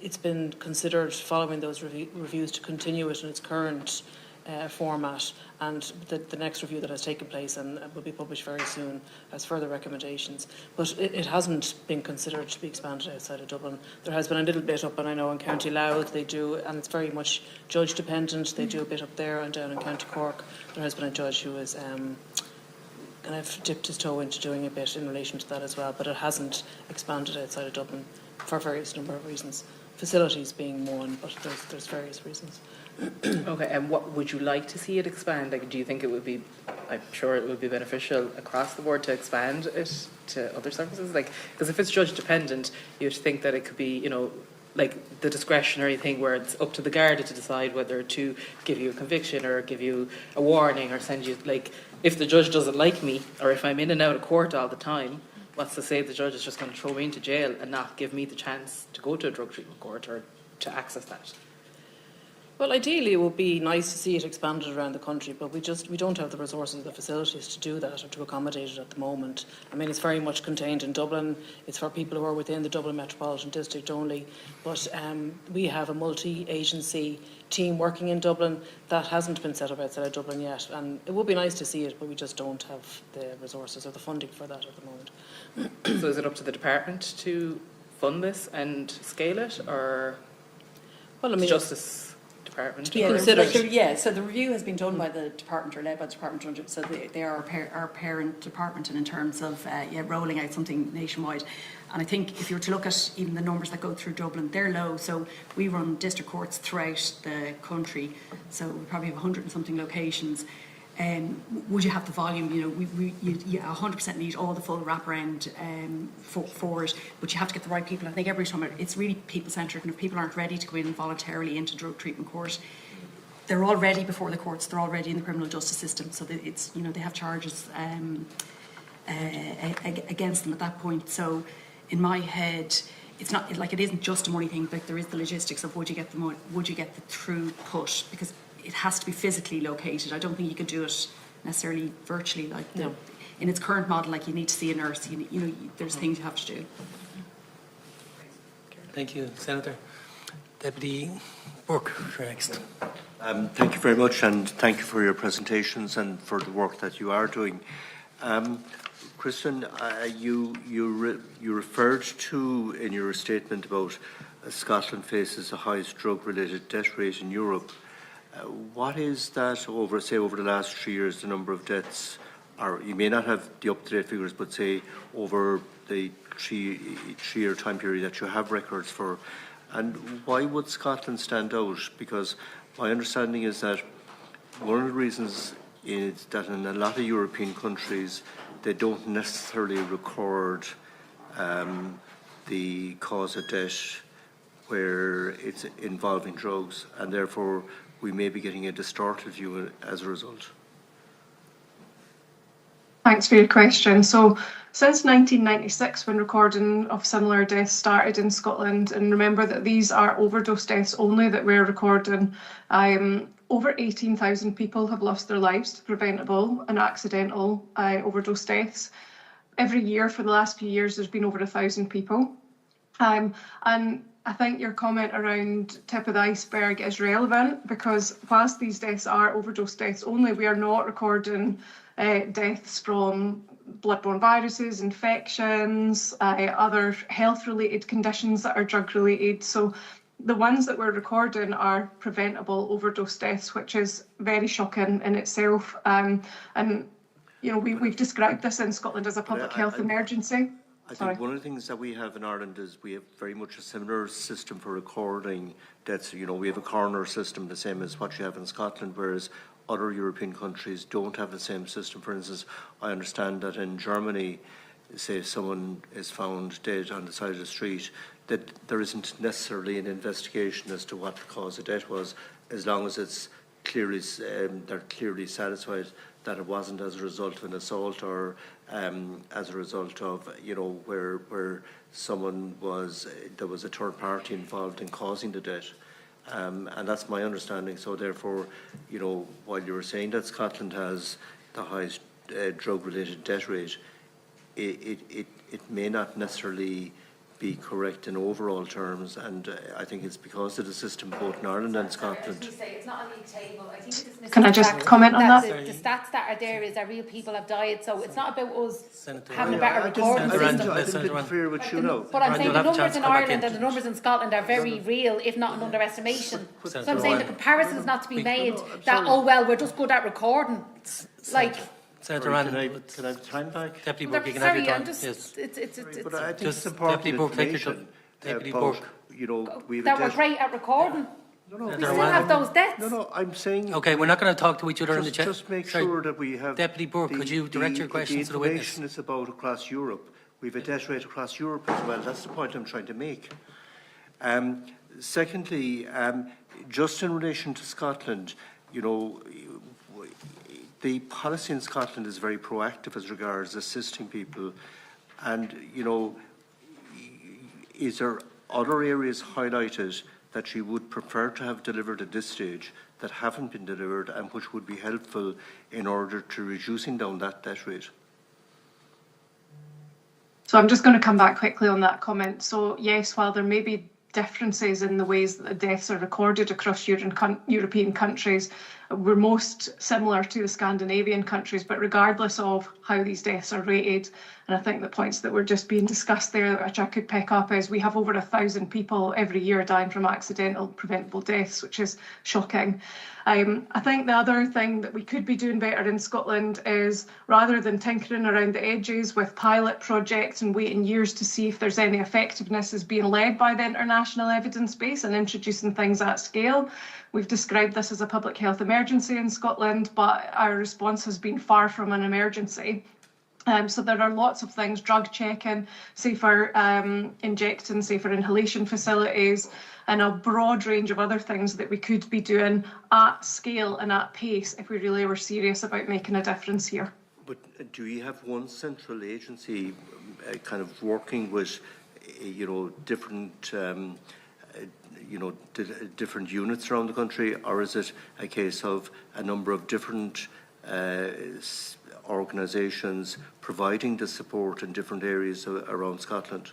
it's been considered following those reviews to continue it in its current format, and the next review that has taken place and will be published very soon has further recommendations. But it hasn't been considered to be expanded outside of Dublin. There has been a little bit up, and I know in County Louth they do, and it's very much judge dependent. They do a bit up there, and down in County Cork there has been a judge who has kind of dipped his toe into doing a bit in relation to that as well. But it hasn't expanded outside of Dublin for various number of reasons. Facilities being one, but there's various reasons. Okay, and what would you like to see it expand? Do you think it would be, I'm sure it would be beneficial across the board to expand it to other services? Because if it's judge dependent, you'd think that it could be, like the discretionary thing where it's up to the Garda to decide whether to give you a conviction or give you a warning or send you, like, if the judge doesn't like me or if I'm in and out of court all the time, what's to say the judge is just going to throw me into jail and not give me the chance to go to a drug treatment court or to access that? Well, ideally, it would be nice to see it expanded around the country, but we don't have the resources or the facilities to do that or to accommodate it at the moment. I mean, it's very much contained in Dublin. It's for people who are within the Dublin Metropolitan District only. But we have a multi-agency team working in Dublin that hasn't been set up outside of Dublin yet. And it would be nice to see it, but we just don't have the resources or the funding for that at the moment. So is it up to the department to fund this and scale it, or well, I mean, Justice Department? Yeah, considered. so the review has been done by the department or led by the department, so they are our parent department, and in terms of rolling out something nationwide. And I think if you were to look at even the numbers that go through Dublin, they're low. So we run district courts throughout the country, so we probably have 100 and something locations. Would you have the volume? You know, you 100% need all the full wraparound for it, but you have to get the right people. I think every time it's really people-centred, and if people aren't ready to go in voluntarily into drug treatment court, they're already before the courts, they're already in the criminal justice system, so that it's, you know, they have charges against them at that point. So in my head, it's not like, it isn't just a money thing, but there is the logistics of would you get the throughput, because it has to be physically located. I don't think you can do it necessarily virtually, like in its current model. Like, you need to see a nurse. You know, there's things you have to do. Thank you, Senator. Deputy Burke, you're next. Thank you very much, and thank you for your presentations and for the work that you are doing. Kirsten, you referred to in your statement about Scotland faces the highest drug-related death rate in Europe. What is that over the last 3 years, the number of deaths, or you may not have the up-to-date figures, but say over the three-year time period that you have records for, and why would Scotland stand out? Because my understanding is that one of the reasons is that in a lot of European countries, they don't necessarily record the cause of death where it's involving drugs, and therefore we may be getting a distorted view as a result. Thanks for your question. So since 1996, when recording of similar deaths started in Scotland, and remember that these are overdose deaths only that we're recording, over 18,000 people have lost their lives to preventable and accidental overdose deaths. Every year for the last few years, there's been over 1,000 people. And I think your comment around tip of the iceberg is relevant, because whilst these deaths are overdose deaths only, we are not recording deaths from bloodborne viruses, infections, other health-related conditions that are drug-related. So the ones that we're recording are preventable overdose deaths, which is very shocking in itself. And you know, we've described this in Scotland as a public health emergency. I think one of the things that we have in Ireland is we have very much a similar system for recording deaths. You know, we have a coroner system, the same as what you have in Scotland, whereas other European countries don't have the same system. For instance, I understand that in Germany, say someone is found dead on the side of the street, that there isn't necessarily an investigation as to what the cause of death was, as long as it's clearly they're clearly satisfied that it wasn't as a result of an assault or as a result of, you know, where someone was, there was a third party involved in causing the death. And that's my understanding. So therefore, you know, while you were saying that Scotland has the highest drug-related death rate, it may not necessarily be correct in overall terms, and I think it's because of the system both in Ireland and Scotland. It's not on the table. I think it's Can I just comment on that? The stats that are there is that real people have died, so it's not about us Senator having a Ryan. better recording system. I didn't interfere with you now. But I'm Ryan, saying you'll the have a numbers chance in to come back Ireland in. and the numbers in Scotland are very real, if not an underestimation. So I'm saying the comparison's not to be made that, oh well, we're just good at recording. Like, Can Senator Ryan, I have time back? Deputy Burke, you can have your sorry, I'm time. just, Yes. it's But I think Just it's important Deputy Burke, take your information time. Deputy about, Burke. you know, we have that a we're death. great at recording. No, no, We Senator still Ryan. have those deaths. no, I'm saying. Okay, we're not going to talk to each other in the chat. Just make Sorry. sure that we have. Deputy Burke, could you direct your questions to the witness? information is about across Europe. We have a death rate across Europe as well. That's the point I'm trying to make. Secondly, just in relation to Scotland, the policy in Scotland is very proactive as regards assisting people. And, is there other areas highlighted that you would prefer to have delivered at this stage that haven't been delivered and which would be helpful in order to reducing down that death rate? So I'm just going to come back quickly on that comment. So yes, while there may be differences in the ways that the deaths are recorded across European countries, we're most similar to the Scandinavian countries, but regardless of how these deaths are rated, and I think the points that were just being discussed there, which I could pick up, is we have over 1,000 people every year dying from accidental preventable deaths, which is shocking. I think the other thing that we could be doing better in Scotland is, rather than tinkering around the edges with pilot projects and waiting years to see if there's any effectiveness, is being led by the international evidence base and introducing things at scale. We've described this as a public health emergency in Scotland, but our response has been far from an emergency. So there are lots of things: drug checking, safer injecting, safer inhalation facilities, and a broad range of other things that we could be doing at scale and at pace if we really were serious about making a difference here. But do you have one central agency kind of working with, different, different units around the country, or is it a case of a number of different organisations providing the support in different areas around Scotland?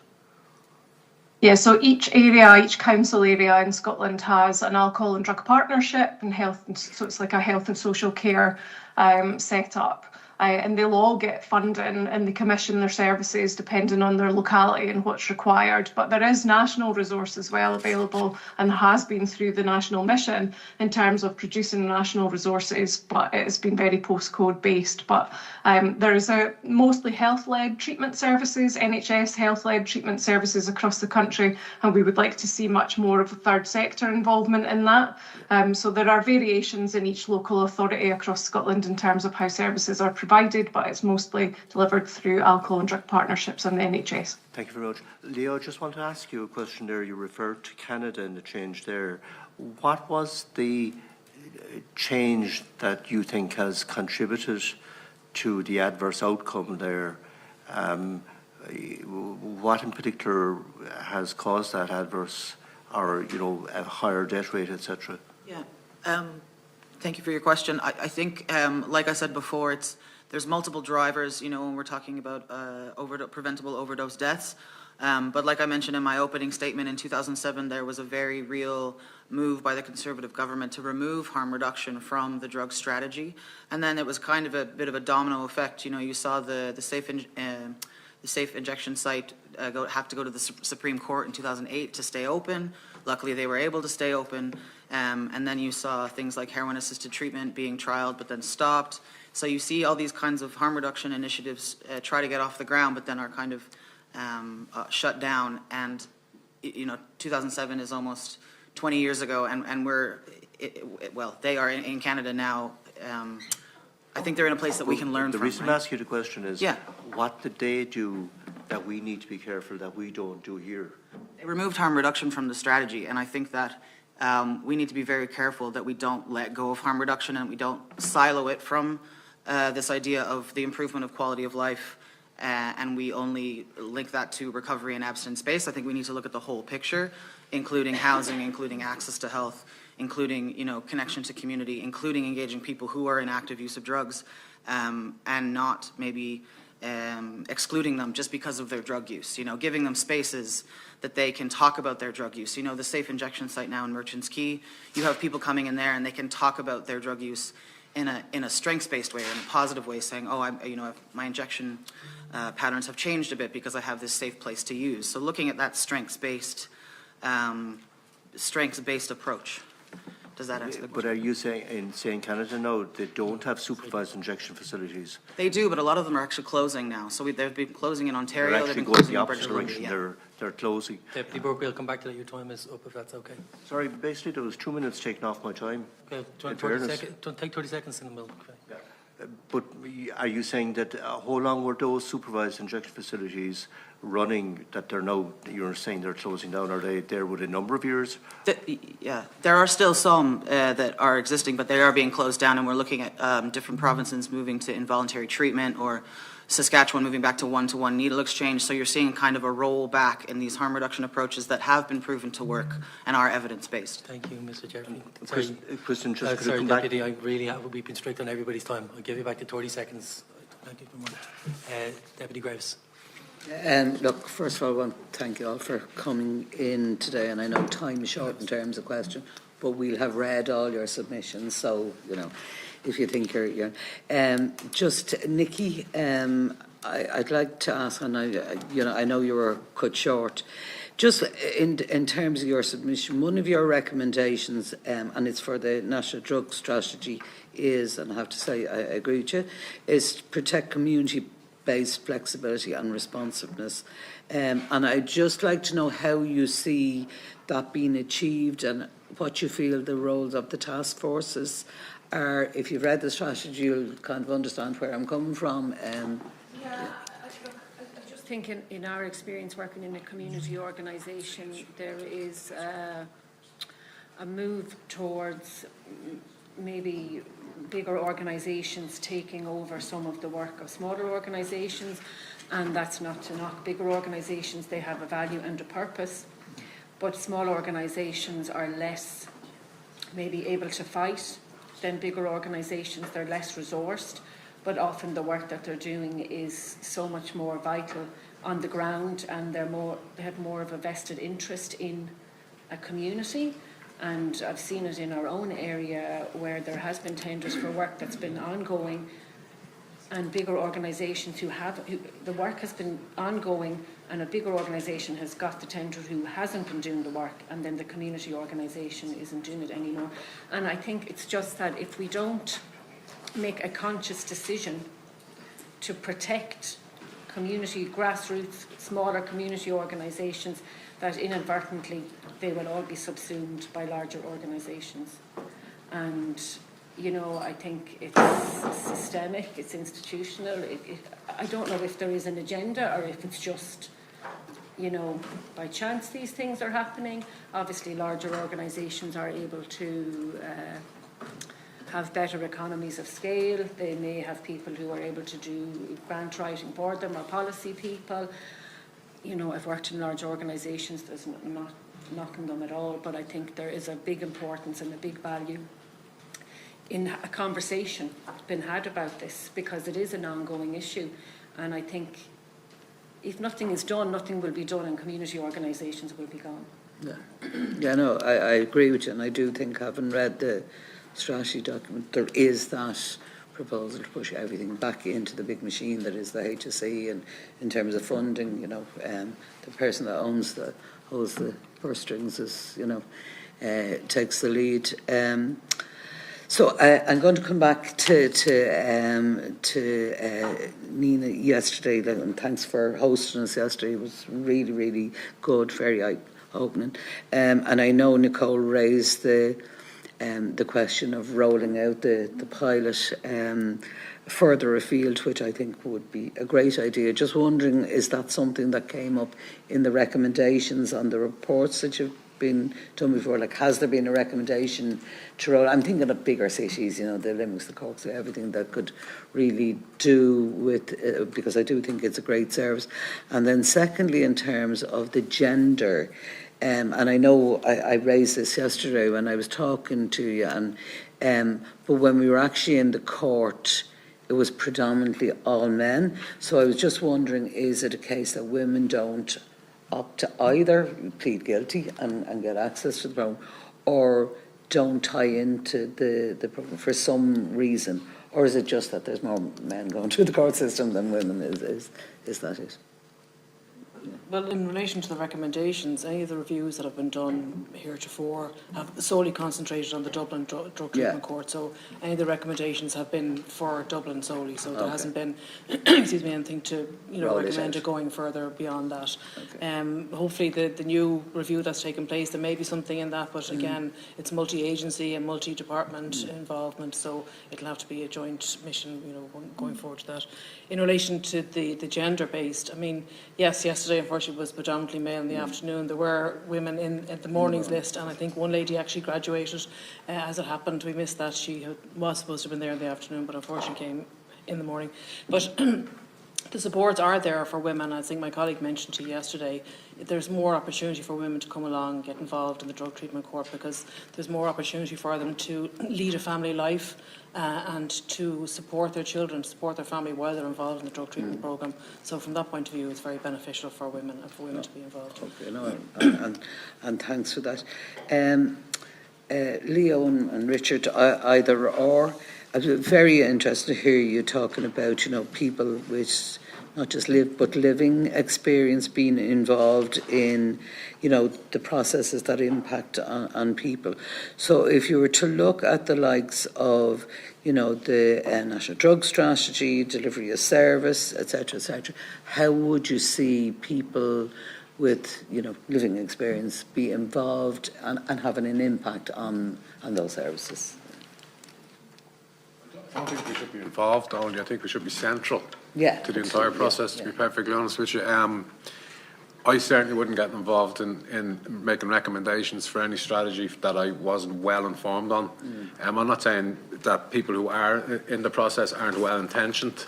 Yeah, so each area, each council area in Scotland has an alcohol and drug partnership and health, so it's like a health and social care set up. And they'll all get funding and they commission their services depending on their locality and what's required. But there is national resource as well available, and has been through the national mission in terms of producing national resources, but it has been very postcode based. But there is a mostly health-led treatment services, NHS health-led treatment services across the country, and we would like to see much more of a third sector involvement in that. So there are variations in each local authority across Scotland in terms of how services are provided, but it's mostly delivered through alcohol and drug partnerships and the NHS. Thank you very much. Leo, I just want to ask you a question there. You referred to Canada and the change there. What was the change that you think has contributed to the adverse outcome there? What in particular has caused that adverse, or a higher death rate, etc.? Yeah. Thank you for your question. I think, like I said before, there's multiple drivers, when we're talking about preventable overdose deaths. But like I mentioned in my opening statement, in 2007, there was a very real move by the Conservative government to remove harm reduction from the drug strategy. And then it was kind of a bit of a domino effect. You saw the safe injection site have to go to the Supreme Court in 2008 to stay open. Luckily, they were able to stay open. And then you saw things like heroin-assisted treatment being trialed but then stopped. So you see all these kinds of harm reduction initiatives try to get off the ground but then are kind of shut down. And 2007 is almost 20 years ago, and they are in Canada now. I think they're in a place that we can learn from. The reason I ask you the question is, yeah, what did they do that we need to be careful that we don't do here? They removed harm reduction from the strategy, and I think that we need to be very careful that we don't let go of harm reduction and we don't silo it from this idea of the improvement of quality of life, and we only link that to recovery and abstinence-based. I think we need to look at the whole picture, including housing, including access to health, including connection to community, including engaging people who are in active use of drugs, and not maybe excluding them just because of their drug use. Giving them spaces that they can talk about their drug use. The safe injection site now in Merchants Quay, you have people coming in there and they can talk about their drug use in a strengths-based way, or in a positive way, saying, my injection patterns have changed a bit because I have this safe place to use. So looking at that strengths-based approach. Does that answer the question? But are you saying Canada now they don't have supervised injection facilities? They do, but a lot of them are actually closing now. So they've been closing in Ontario. They're They've actually been going closing the in opposite British direction. Columbia. They're closing. Deputy Burke, we'll come back to that. Your time is up, if that's okay. Sorry, basically there was 2 minutes taken off my time. Okay, take 30 seconds and then we'll... Okay. But are you saying that how long were those supervised injection facilities running that they're now, you're saying they're closing down? Are they there with a number of years? Yeah, there are still some that are existing, but they are being closed down, and we're looking at different provinces moving to involuntary treatment, or Saskatchewan moving back to one-to-one needle exchange. So you're seeing kind of a rollback in these harm reduction approaches that have been proven to work and are evidence-based. Thank you, Mr. Jeffrey. Kristen, just could I Sorry, come back? Deputy, I really have, we've been strict on everybody's time. I'll give you back to 30 seconds. Thank you very much. Deputy Graves. Look, first of all, I want to thank you all for coming in today, and I know time is short in terms of question, but we'll have read all your submissions, so, you know, if you think you're just, Nicki, I'd like to ask, and I know you were cut short, just in terms of your submission, one of your recommendations, and it's for the National Drug Strategy, is, and I have to say I agree with you, is to protect community-based flexibility and responsiveness. And I'd just like to know how you see that being achieved and what you feel the roles of the task forces are. If you've read the strategy, you'll kind of understand where I'm coming from. I just think in our experience working in a community organisation, there is a move towards maybe bigger organisations taking over some of the work of smaller organisations, and that's not to knock bigger organisations. They have a value and a purpose, but small organisations are less maybe able to fight than bigger organisations. They're less resourced, but often the work that they're doing is so much more vital on the ground, and they have more of a vested interest in a community. And I've seen it in our own area where there has been tenders for work that's been ongoing, and bigger organisations who the work has been ongoing, and a bigger organisation has got the tender who hasn't been doing the work, and then the community organisation isn't doing it anymore. And I think it's just that if we don't make a conscious decision to protect community, grassroots, smaller community organisations, that inadvertently they will all be subsumed by larger organisations. And, you know, I think it's systemic, it's institutional. I don't know if there is an agenda or if it's just, you know, by chance these things are happening. Obviously, larger organisations are able to have better economies of scale. They may have people who are able to do grant writing for them, or policy people. You know, I've worked in large organisations, there's not knocking them at all, but I think there is a big importance and a big value in a conversation been had about this, because it is an ongoing issue. And I think if nothing is done, nothing will be done, and community organisations will be gone. Yeah, no, I agree with you, and I do think, having read the strategy document, there is that proposal to push everything back into the big machine that is the HSE, and in terms of funding, you know, the person that holds the purse strings is, you know, takes the lead. So I'm going to come back to Nina yesterday, and thanks for hosting us yesterday. It was really, really good, very eye-opening. And I know Nicole raised the question of rolling out the pilot further afield, which I think would be a great idea. Just wondering, is that something that came up in the recommendations on the reports that you've been done before? Like, has there been a recommendation to roll? I'm thinking of bigger cities, you know, the Limerick, the Corks, everything that could really do with, because I do think it's a great service. And then secondly, in terms of the gender, and I know I raised this yesterday when I was talking to you, and but when we were actually in the court, it was predominantly all men. So I was just wondering, is it a case that women don't opt to either plead guilty and get access to the program, or don't tie into the program for some reason, or is it just that there's more men going through the court system than women? Is that it? Yeah. Well, in relation to the recommendations, any of the reviews that have been done heretofore have solely concentrated on the Dublin Drug Treatment Court. So any of the recommendations have been for Dublin solely. So there hasn't been, excuse me, anything to recommend it going further beyond that. Hopefully, the new review that's taken place, there may be something in that, but again, it's multi-agency and multi-department involvement. So it'll have to be a joint mission, going forward to that. In relation to the gender-based, I mean, yes, yesterday unfortunately was predominantly male in the afternoon. There were women at the morning's list, and I think one lady actually graduated. As it happened, we missed that. She was supposed to have been there in the afternoon, but unfortunately came in the morning. But the supports are there for women. I think my colleague mentioned to you yesterday, there's more opportunity for women to come along and get involved in the drug treatment court because there's more opportunity for them to lead a family life and to support their children, support their family while they're involved in the drug treatment programme. So from that point of view, it's very beneficial for women and for women to be involved. Okay, and thanks for that. Leo and Richard, either or. I'm very interested to hear you talking about, people with not just living experience being involved in, the processes that impact on people. So if you were to look at the likes of, the National Drug Strategy, delivery of service, etc., how would you see people with, living experience be involved and having an impact on those services? I don't think we should be involved only. I think we should be central to the entire process, to be perfectly honest with you. I certainly wouldn't get involved in making recommendations for any strategy that I wasn't well informed on. I'm not saying that people who are in the process aren't well intentioned,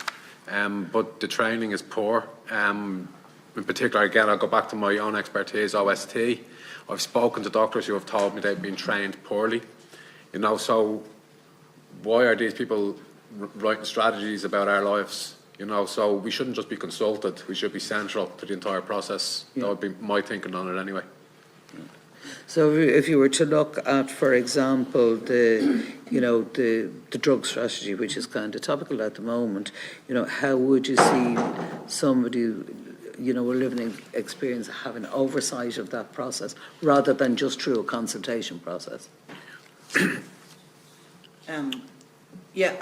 but the training is poor. In particular, again, I'll go back to my own expertise, OST. I've spoken to doctors who have told me they've been trained poorly. So why are these people writing strategies about our lives? So we shouldn't just be consulted. We should be central to the entire process. That would be my thinking on it anyway. So if you were to look at, for example, the drug strategy, which is kind of topical at the moment, how would you see somebody, with living experience having oversight of that process rather than just through a consultation process? I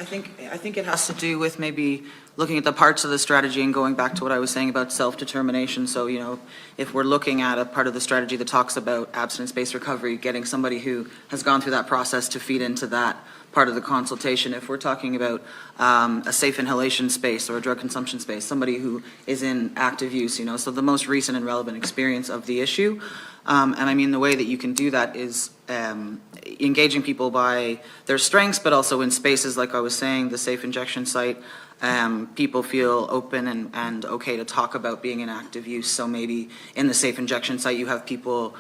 think it has to do with maybe looking at the parts of the strategy and going back to what I was saying about self-determination. So, if we're looking at a part of the strategy that talks about abstinence-based recovery, getting somebody who has gone through that process to feed into that part of the consultation. If we're talking about a safe inhalation space or a drug consumption space, somebody who is in active use, so the most recent and relevant experience of the issue. And I mean, the way that you can do that is engaging people by their strengths, but also in spaces like I was saying, the safe injection site. People feel open and okay to talk about being in active use. So maybe in the safe injection site, you have people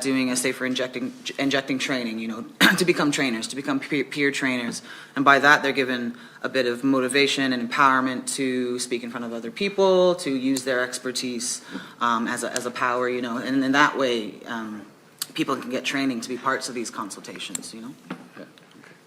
doing a safer injecting training, to become trainers, to become peer trainers. And by that, they're given a bit of motivation and empowerment to speak in front of other people, to use their expertise as a power, and in that way, people can get training to be parts of these consultations,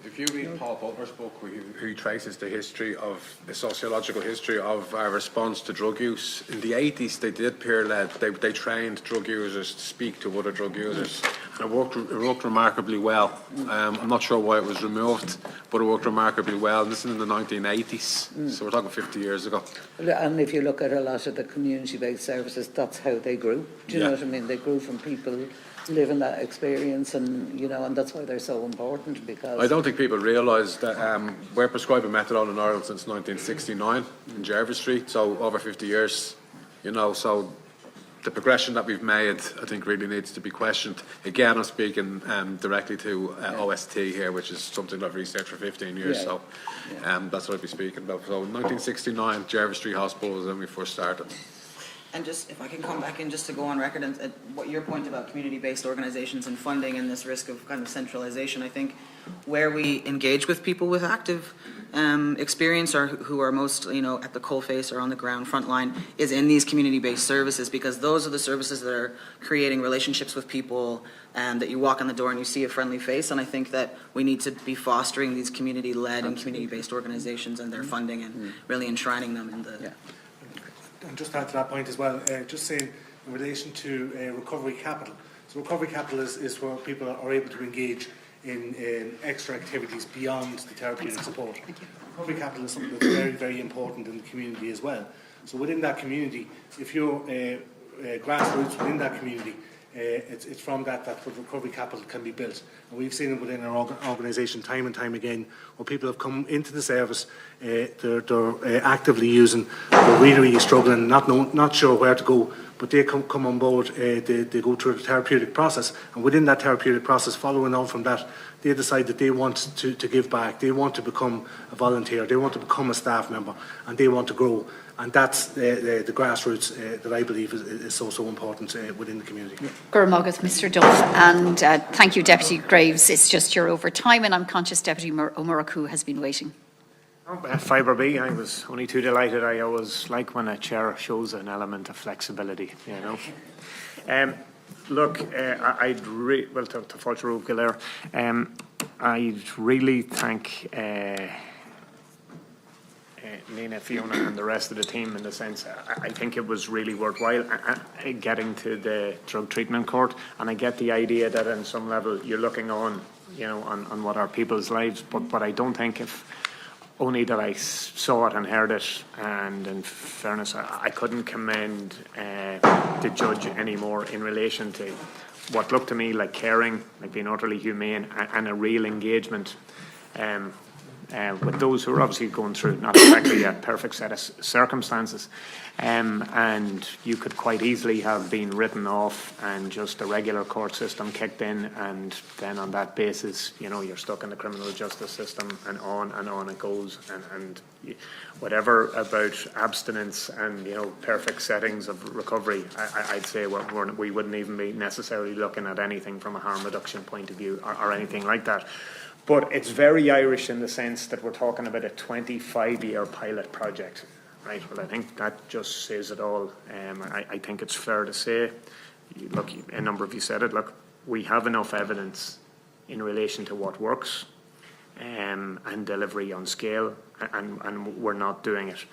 If you read Paul Butler's book, where he traces the sociological history of our response to drug use, in the 80s they did peer-led, they trained drug users to speak to other drug users, and it worked remarkably well. I'm not sure why it was removed, but it worked remarkably well, and this is in the 1980s, so we're talking 50 years ago. And if you look at a lot of the community-based services, that's how they grew. Do you know what I mean? They grew from people living that experience, and and that's why they're so important, because I don't think people realise that we're prescribing methadone in Ireland since 1969 in Jervis Street, so over 50 years, so the progression that we've made, I think, really needs to be questioned. Again, I'm speaking directly to OST here, which is something I've researched for 15 years, so that's what I'd be speaking about. So 1969, Jervis Street Hospital was when we first started. And just, if I can come back in just to go on record and what your point about community-based organizations and funding and this risk of kind of centralization, I think where we engage with people with active experience or who are most, at the coalface or on the ground front line is in these community-based services, because those are the services that are creating relationships with people and that you walk in the door and you see a friendly face. And I think that we need to be fostering these community-led and community-based organizations and their funding and really enshrining them in the... And just to add to that point as well, just saying in relation to recovery capital. So recovery capital is where people are able to engage in extra activities beyond the therapeutic support. Recovery capital is something that's very, very important in the community as well. So within that community, if you're grassroots within that community, it's from that recovery capital can be built. And we've seen it within our organisation time and time again, where people have come into the service, they're actively using, they're really, really struggling, not sure where to go, but they come on board, they go through the therapeutic process, and within that therapeutic process, following on from that, they decide that they want to give back, they want to become a volunteer, they want to become a staff member, and they want to grow. And that's the grassroots that I believe is so important within the community. Gurmagat, Mr. Duff, and thank you, Deputy Graves. It's just you're over time, and I'm conscious Deputy O'Muraku has been waiting. Fibre B, I was only too delighted. I always like when a chair shows an element of flexibility, you know. Look, well, to Fulcher there, I'd really thank Nina, Fiona and the rest of the team in the sense I think it was really worthwhile getting to the drug treatment court, and I get the idea that on some level you're looking on, you know, on what are people's lives, but I don't think if only that I saw it and heard it, and in fairness I couldn't commend the judge anymore in relation to what looked to me like caring, like being utterly humane and a real engagement with those who are obviously going through not exactly a perfect set of circumstances, and you could quite easily have been written off and just a regular court system kicked in, and then on that basis, you know, you're stuck in the criminal justice system, and on it goes, and whatever about abstinence and, you know, perfect settings of recovery, I'd say we wouldn't even be necessarily looking at anything from a harm reduction point of view or anything like that. But it's very Irish in the sense that we're talking about a 25-year pilot project, right? Well, I think that just says it all. I think it's fair to say, look, a number of you said it, look, we have enough evidence in relation to what works and delivery on scale, and we're not doing it.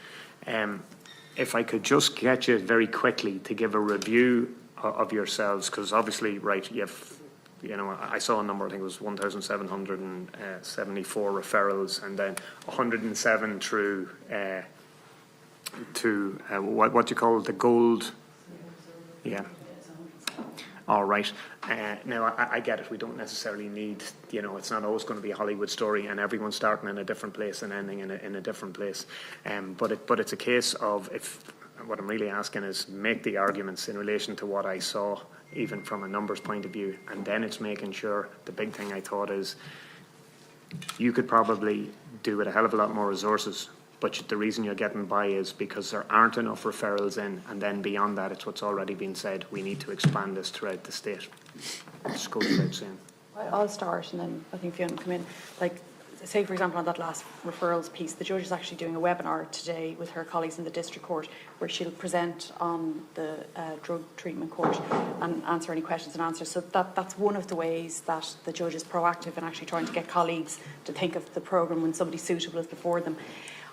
If I could just get you very quickly to give a review of yourselves, because obviously, right, you know, I saw a number, I think it was 1,774 referrals, and then 107 through to what do you call it, the gold? Yeah. All right. Now, I get it. We don't necessarily need, you know, it's not always going to be a Hollywood story and everyone's starting in a different place and ending in a different place. But it's a case of, if what I'm really asking is make the arguments in relation to what I saw, even from a numbers point of view, and then it's making sure, the big thing I thought is, you could probably do with a hell of a lot more resources, but the reason you're getting by is because there aren't enough referrals in, and then beyond that, it's what's already been said, we need to expand this throughout the state. Just goes without saying. I'll start, and then I think Fiona will come in. Like, say, for example, on that last referrals piece, the judge is actually doing a webinar today with her colleagues in the district court, where she'll present on the drug treatment court and answer any questions and answers. So that's one of the ways that the judge is proactive in actually trying to get colleagues to think of the programme when somebody suitable is before them.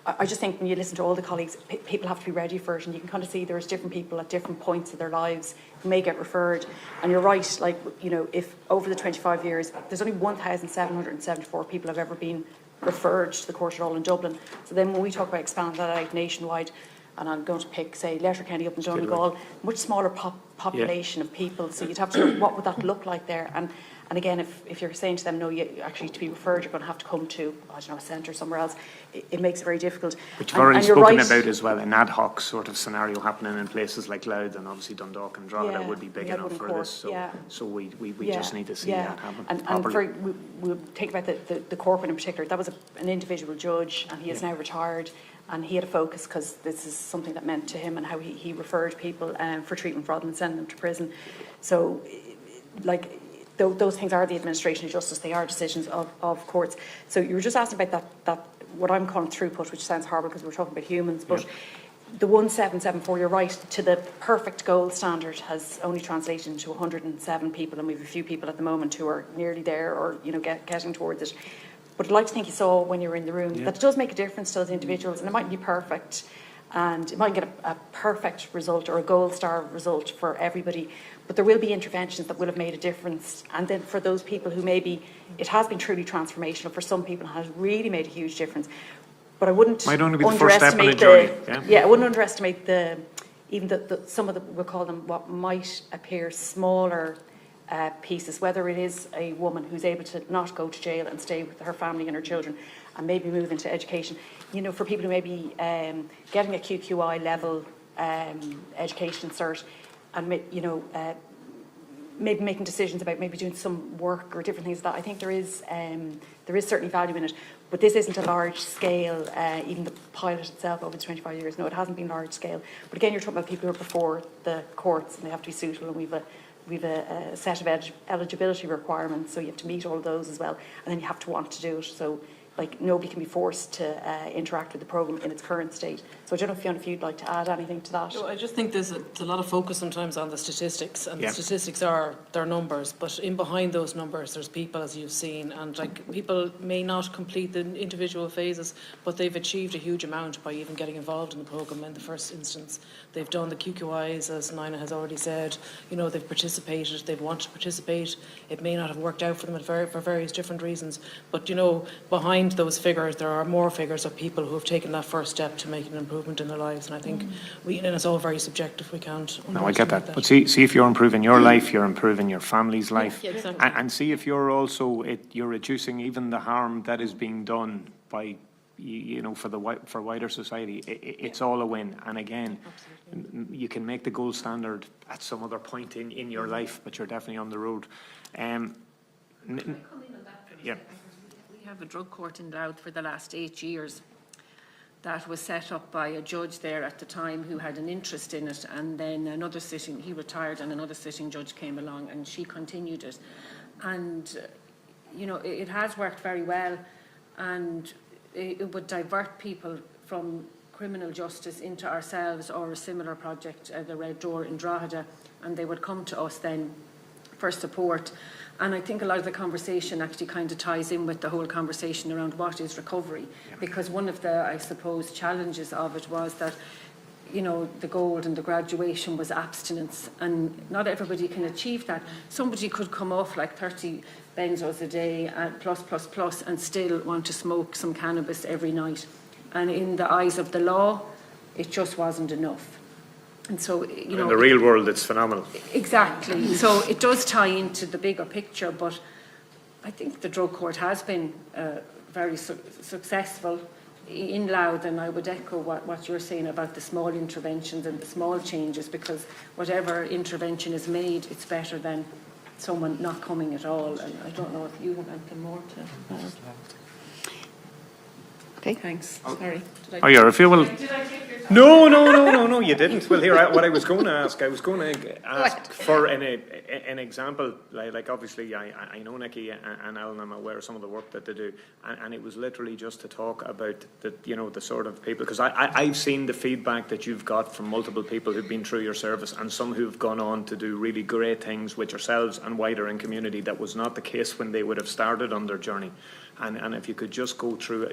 I just think when you listen to all the colleagues, people have to be ready for it, and you can kind of see there's different people at different points of their lives who may get referred. And you're right, like, you know, if over the 25 years, there's only 1,774 people have ever been referred to the court at all in Dublin. So then when we talk about expanding that out nationwide, and I'm going to pick, say, Letterkenny up in Donegal, much smaller population of people, so you'd have to know what would that look like there. And again, if you're saying to them, no, you actually to be referred, you're going to have to come to, I don't know, a centre somewhere else, it makes it very difficult. But you've already spoken about as well an ad hoc sort of scenario happening in places like Louth and obviously Dundalk and Drogheda would be big enough for this. So we just need to see that happen. And we'll take about the corporate in particular. That was an individual judge, and he is now retired. And he had a focus because this is something that meant to him, and how he referred people for treatment rather than sending them to prison. So, like, those things are the administration of justice. They are decisions of courts. So you were just asking about that what I'm calling throughput, which sounds horrible because we're talking about humans, but the 1,774, you're right, to the perfect gold standard has only translated into 107 people, and we have a few people at the moment who are nearly there or, you know, getting towards it. But I'd like to think you saw when you were in the room that it does make a difference to those individuals, and it mightn't be perfect. and it might get a perfect result or a gold star result for everybody, but there will be interventions that will have made a difference. And then for those people who maybe it has been truly transformational, for some people it has really made a huge difference. But I wouldn't Might only be the first step in a underestimate journey. I wouldn't underestimate even some of the, we'll call them what might appear smaller pieces, whether it is a woman who's able to not go to jail and stay with her family and her children and maybe move into education. You know, for people who may be getting a QQI level education cert and, you know, maybe making decisions about maybe doing some work or different things like that. I think there is certainly value in it, but this isn't a large scale, even the pilot itself over the 25 years, no, it hasn't been large scale. But again, you're talking about people who are before the courts and they have to be suitable, and we've a set of eligibility requirements, so you have to meet all of those as well, and then you have to want to do it. So, like, nobody can be forced to interact with the programme in its current state. So I don't know, Fiona, if you'd like to add anything to that. No, I just think there's a lot of focus sometimes on the statistics, and the statistics are their numbers, but in behind those numbers there's people, as you've seen, and like people may not complete the individual phases, but they've achieved a huge amount by even getting involved in the programme in the first instance. They've done the QQIs, as Nina has already said, you know, they've participated, they've wanted to participate. It may not have worked out for them for various different reasons, but you know, behind those figures there are more figures of people who have taken that first step to make an improvement in their lives, and I think and it's all very subjective, we can't. No, I get that. But see if you're improving your life, you're improving your family's life, Yeah, exactly. and see if you're also you're reducing even the harm that is being done by, you know, for wider society. It's all a win. And again, you can make the gold standard at some other point in your life, but you're definitely on the road. Yeah. We have a drug court in Louth for the last 8 years. That was set up by a judge there at the time who had an interest in it, and then he retired and another sitting judge came along and she continued it. And, you know, it has worked very well, and it would divert people from criminal justice into ourselves or a similar project, the Red Door in Drogheda, and they would come to us then for support. And I think a lot of the conversation actually kind of ties in with the whole conversation around what is recovery, because one of the, I suppose, challenges of it was that, you know, the gold and the graduation was abstinence, and not everybody can achieve that. Somebody could come off like 30 benzos a day plus and still want to smoke some cannabis every night, and in the eyes of the law it just wasn't enough. And so, you know, in the real world, it's phenomenal. Exactly. So it does tie into the bigger picture, but I think the drug court has been very successful in Louth, and I would echo what you're saying about the small interventions and the small changes, because whatever intervention is made, it's better than someone not coming at all. And I don't know if you have anything more to add. Okay. Thanks. Sorry. You're a few. Well, no, you didn't. Well, here, what I was going to ask, for an example, like obviously I know Nicki and Alan, I'm aware of some of the work that they do, and it was literally just to talk about the sort of people, because I've seen the feedback that you've got from multiple people who've been through your service, and some who've gone on to do really great things with yourselves and wider in community. That was not the case when they would have started on their journey, and if you could just go through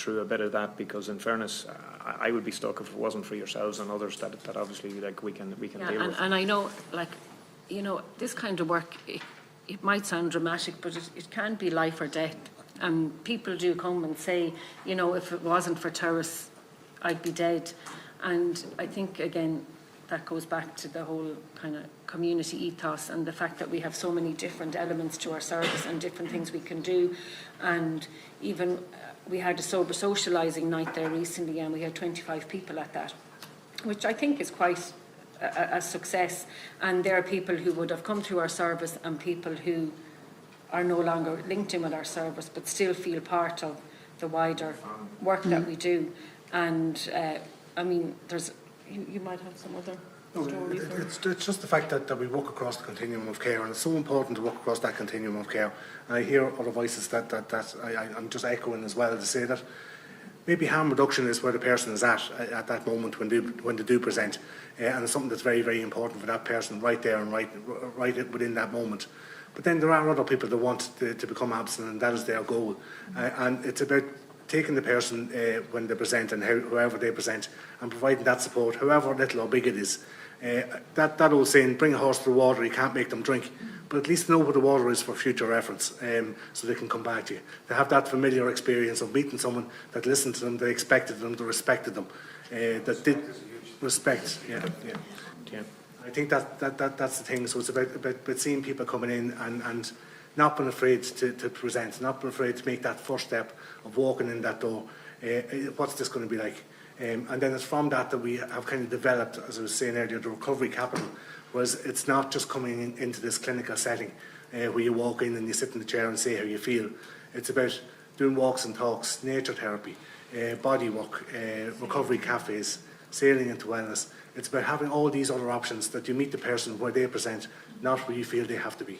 a bit of that, because in fairness, I would be stuck if it wasn't for yourselves and others that obviously like we can deal with. And I know, like, you know, this kind of work, it might sound dramatic, but it can be life or death. And people do come and say, you know, if it wasn't for Turas, I'd be dead. And I think, again, that goes back to the whole kind of community ethos and the fact that we have so many different elements to our service and different things we can do. And even we had a sober socialising night there recently, and we had 25 people at that, which I think is quite a success. And there are people who would have come through our service and people who are no longer linked in with our service but still feel part of the wider work that we do. And I mean, you might have some other stories. It's just the fact that we walk across the continuum of care, and it's so important to walk across that continuum of care. And I hear other voices that I'm just echoing as well, to say that maybe harm reduction is where the person is at that moment when they do present, and it's something that's very, very important for that person right there and right within that moment. But then there are other people that want to become abstinent, and that is their goal. And it's about taking the person when they present and however they present, and providing that support, however little or big it is. That old saying, bring a horse to the water, you can't make them drink, but at least know what the water is for future reference, so they can come back to you. They have that familiar experience of meeting someone that listened to them, that expected them, that respected them, that did respect. Yeah. I think that's the thing. So it's about seeing people coming in and not being afraid to present, not being afraid to make that first step of walking in that door. What's this going to be like? And then it's from that we have kind of developed, as I was saying earlier, the recovery capital, was it's not just coming into this clinical setting where you walk in and you sit in the chair and say how you feel. It's about doing walks and talks, nature therapy, body work, recovery cafes, sailing into wellness. It's about having all these other options that you meet the person where they present, not where you feel they have to be.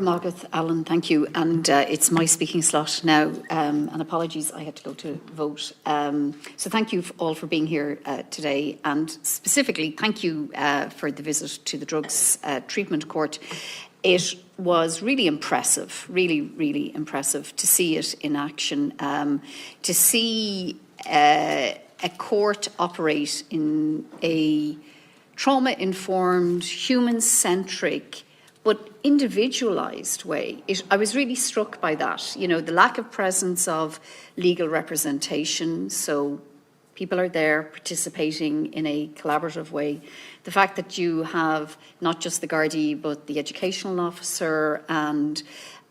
Margaret, Alan, thank you. And it's my speaking slot now. And apologies, I had to go to vote. So thank you all for being here today. And specifically, thank you for the visit to the drugs treatment court. It was really impressive, really impressive to see it in action, to see a court operate in a trauma-informed, human-centric, but individualised way. I was really struck by that. You know, the lack of presence of legal representation, so people are there participating in a collaborative way. The fact that you have not just the Gardaí, but the educational officer and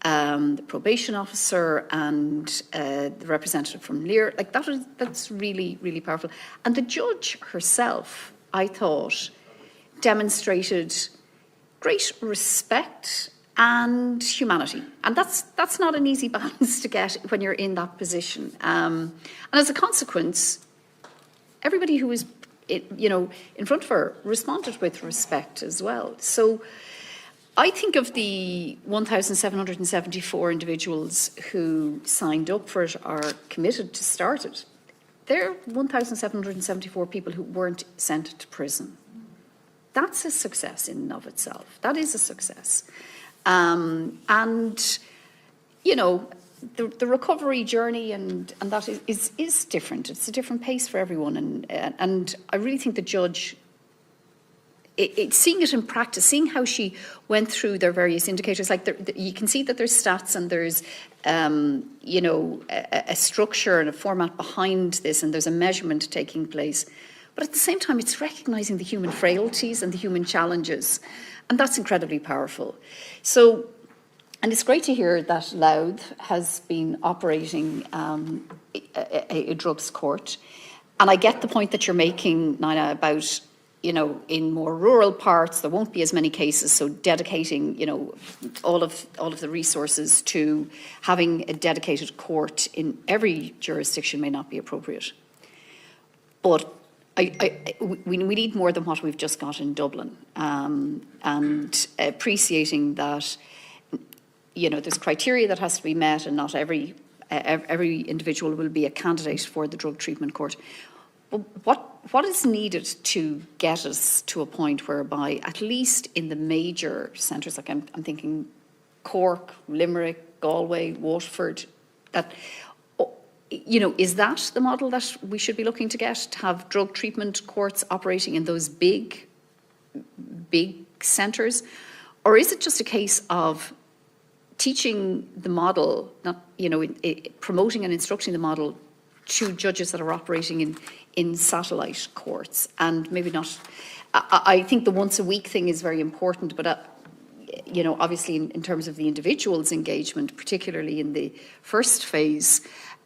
the probation officer and the representative from Lear, like that's really powerful. And the judge herself, I thought, demonstrated great respect and humanity. And that's not an easy balance to get when you're in that position. And as a consequence, everybody who was in front of her responded with respect as well. So I think of the 1,774 individuals who signed up for it or committed to start it. There are 1,774 people who weren't sent to prison. That's a success in and of itself. That is a success. And, you know, the recovery journey and that is different. It's a different pace for everyone. And I really think the judge, seeing it in practice, seeing how she went through their various indicators, like you can see that there's stats and there's, a structure and a format behind this, and there's a measurement taking place. But at the same time, it's recognising the human frailties and the human challenges. And that's incredibly powerful. So, and it's great to hear that Louth has been operating a drugs court. And I get the point that you're making, Nina, about, in more rural parts, there won't be as many cases. So dedicating, all of the resources to having a dedicated court in every jurisdiction may not be appropriate. But we need more than what we've just got in Dublin, and appreciating that, there's criteria that has to be met, and not every individual will be a candidate for the drug treatment court. But what is needed to get us to a point whereby, at least in the major centres, like I'm thinking Cork, Limerick, Galway, Waterford, that, is that the model that we should be looking to get, to have drug treatment courts operating in those big centres? Or is it just a case of teaching the model, not, promoting and instructing the model to judges that are operating in satellite courts? And maybe not, I think the once a week thing is very important, but obviously in terms of the individual's engagement, particularly in the first phase,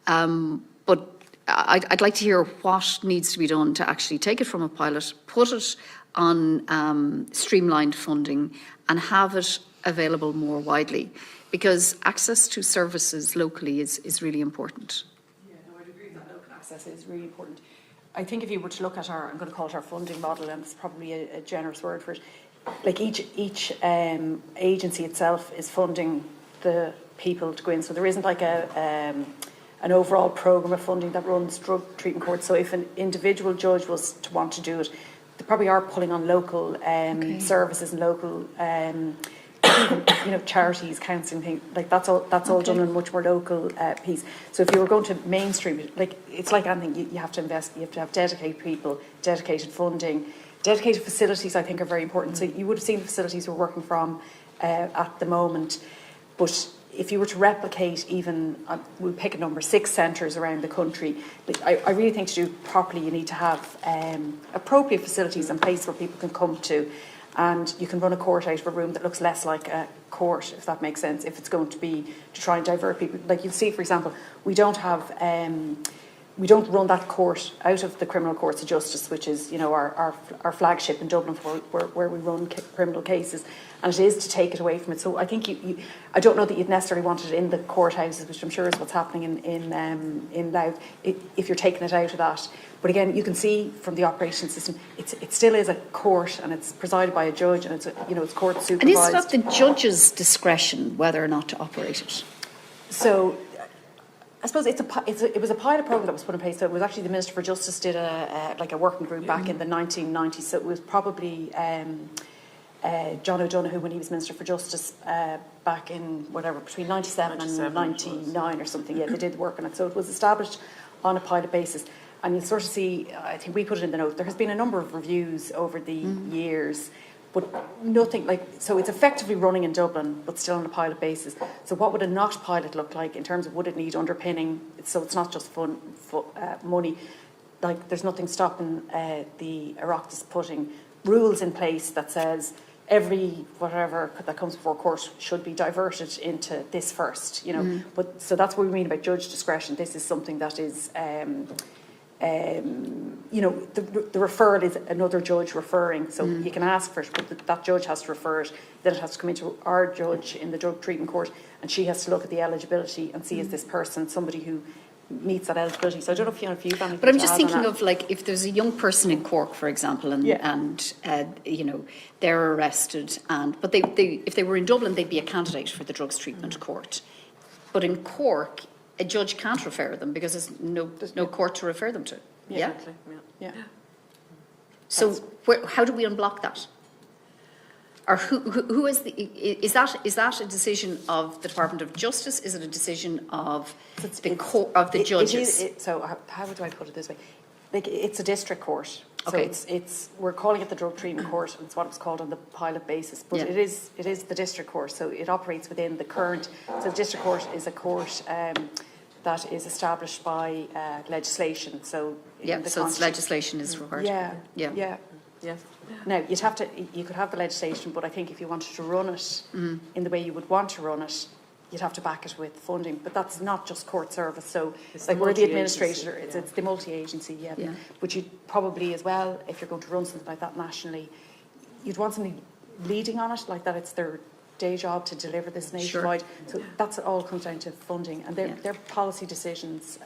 but I'd like to hear what needs to be done to actually take it from a pilot, put it on streamlined funding, and have it available more widely, because access to services locally is really important. Yeah, no, I'd agree with that. Local access is really important. I think if you were to look at I'm going to call it our funding model, and it's probably a generous word for it, like each agency itself is funding the people to go in. So there isn't like an overall programme of funding that runs drug treatment courts. So if an individual judge was to want to do it, they probably are pulling on local services and local charities, counselling, thing, like that's all done in a much more local piece. So if you were going to mainstream it, like it's like anything, you have to invest, you have to have dedicated people, dedicated funding, dedicated facilities. I think are very important. So you would have seen the facilities we're working from at the moment, but if you were to replicate even, we'll pick a number, 6 centres around the country, I really think to do it properly you need to have appropriate facilities and places where people can come to, and you can run a court out of a room that looks less like a court, if that makes sense, if it's going to be to try and divert people. Like you'll see, for example, we don't run that court out of the Criminal Courts of Justice, which is, our flagship in Dublin where we run criminal cases, and it is to take it away from it. So I think I don't know that you'd necessarily want it in the courthouses, which I'm sure is what's happening in Louth, if you're taking it out of that. But again, you can see from the operation system, it still is a court, and it's presided by a judge, and it's it's court supervised. And is it at the judge's discretion whether or not to operate it? So I suppose it was a pilot programme that was put in place. So it was actually the Minister for Justice did a working group back in the 1990s. So it was probably John O'Donoghue when he was Minister for Justice back in between 97 and 99 or something. Yeah, they did work on it. So it was established on a pilot basis. And you'll sort of see, I think we put it in the note, there has been a number of reviews over the years, but nothing so it's effectively running in Dublin, but still on a pilot basis. So what would a not pilot look like in terms of would it need underpinning? So it's not just money. Like there's nothing stopping the Oireachtas putting rules in place that says every whatever that comes before court should be diverted into this first, But so that's what we mean about judge discretion. This is something that is the referral is another judge referring, so you can ask for it, but that judge has to refer it, then it has to come into our judge in the drug treatment court, and she has to look at the eligibility and see is this person somebody who meets that eligibility. So I don't know if you've anything. But I'm just thinking of if there's a young person in Cork, for example, and they're arrested, but if they were in Dublin, they'd be a candidate for the drugs treatment court, but in Cork, a judge can't refer them because there's no court to refer them to. Yeah. Exactly. Yeah. So how do we unblock that? Or who is is that a decision of the Department of Justice? Is it a decision of the judges? So how do I put it this way? It's a district court. Okay. So we're calling it the drug treatment court, and it's what it's called on the pilot basis. But it is the district court, so it operates within the current. So the district court is a court that is established by legislation. So so its legislation is required. Yeah. Now you could have the legislation, but I think if you wanted to run it in the way you would want to run it, you'd have to back it with funding. But that's not just court service. So we're the administrator, it's the multi-agency, But you'd probably as well, if you're going to run something like that nationally, you'd want somebody leading on it, like that it's their day job to deliver this nationwide. Sure. So that's all comes down to funding, and they're policy decisions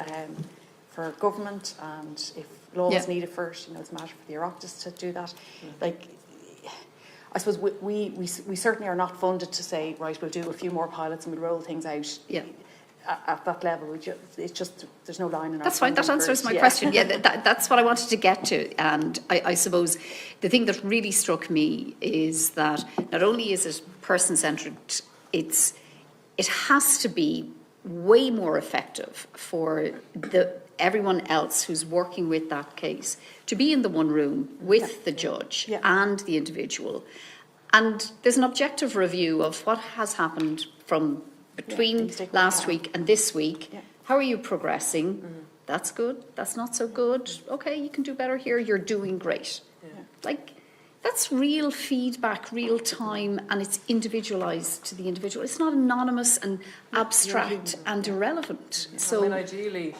for government, and if law is needed for it, it's a matter for the Oireachtas to do that. I suppose we certainly are not funded to say, right, we'll do a few more pilots and we'll roll things out. At that level, it's just there's no line in our. That's fine. That answers my question. Yeah, that's what I wanted to get to. And I suppose the thing that really struck me is that not only is it person-centred, it has to be way more effective for everyone else who's working with that case to be in the one room with the judge and the individual. And there's an objective review of what has happened from between last week and this week. How are you progressing? That's good. That's not so good. Okay, you can do better here. You're doing great. That's real feedback, real time, and it's individualised to the individual. It's not anonymous and abstract and irrelevant. So, ideally,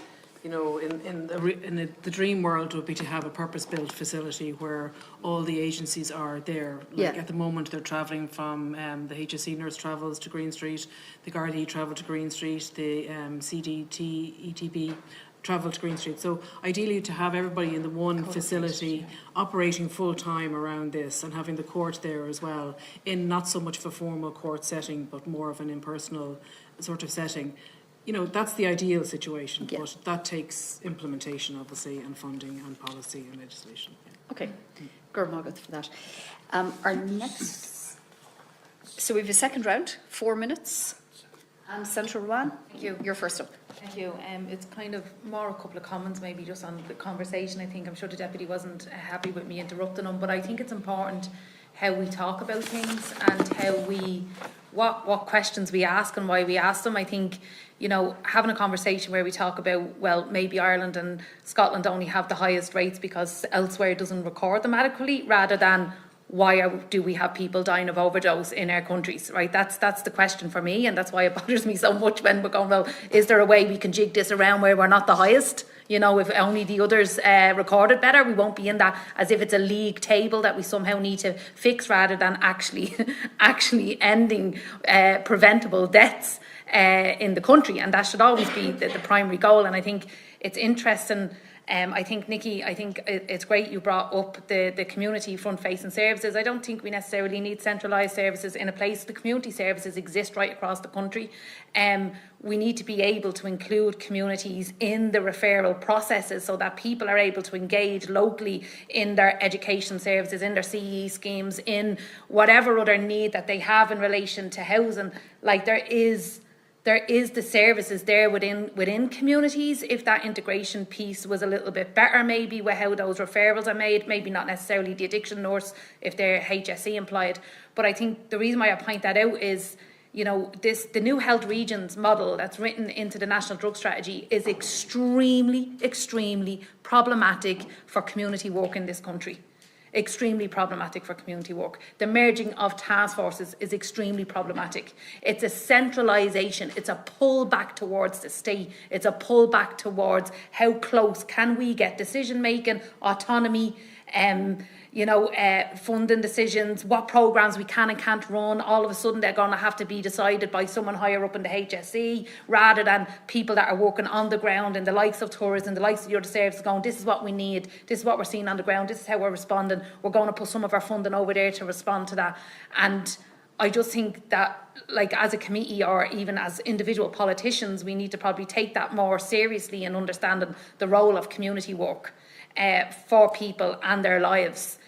in the dream world would be to have a purpose-built facility where all the agencies are there. At the moment, they're travelling from the HSE nurse travels to Green Street, the Gardaí travel to Green Street, the CDT, ETB travel to Green Street. So ideally to have everybody in the one facility operating full time around this, and having the court there as well, in not so much of a formal court setting but more of an impersonal sort of setting. That's the ideal situation, but that takes implementation obviously, and funding and policy and legislation. Okay, Gurmagat for that. Our next So we have a second round, 4 minutes. And Senator Rowan, Thank you. you're first up. Thank you. It's kind of more a couple of comments maybe just on the conversation. I think I'm sure the Deputy wasn't happy with me interrupting him, but I think it's important how we talk about things and how we, what questions we ask and why we ask them. I think, you know, having a conversation where we talk about, well, maybe Ireland and Scotland only have the highest rates because elsewhere doesn't record them adequately, rather than why do we have people dying of overdose in our countries, right? That's the question for me, and that's why it bothers me so much when we're going, well, is there a way we can jig this around where we're not the highest? You know, if only the others recorded better, we won't be in that, as if it's a league table that we somehow need to fix, rather than actually ending preventable deaths in the country. And that should always be the primary goal. And I think it's interesting. I think, Nicki, it's great you brought up the community front-facing services. I don't think we necessarily need centralised services in a place. The community services exist right across the country. We need to be able to include communities in the referral processes so that people are able to engage locally in their education services, in their CE schemes, in whatever other need that they have in relation to housing. Like there is the services there within communities. If that integration piece was a little bit better, maybe with how those referrals are made, maybe not necessarily the addiction nurse if they're HSE employed. But I think the reason why I point that out is, you know, the new health regions model that's written into the National Drug Strategy is extremely, extremely problematic for community work in this country. Extremely problematic for community work. The merging of task forces is extremely problematic. It's a centralisation. It's a pull back towards the state. It's a pull back towards how close can we get decision making, autonomy, funding decisions, what programmes we can and can't run. All of a sudden they're going to have to be decided by someone higher up in the HSE, rather than people that are working on the ground in the likes of Turas and the likes of the other services going, this is what we need, this is what we're seeing on the ground, this is how we're responding, we're going to put some of our funding over there to respond to that. And I just think that, like, as a committee or even as individual politicians, we need to probably take that more seriously in understanding the role of community work for people and their lives.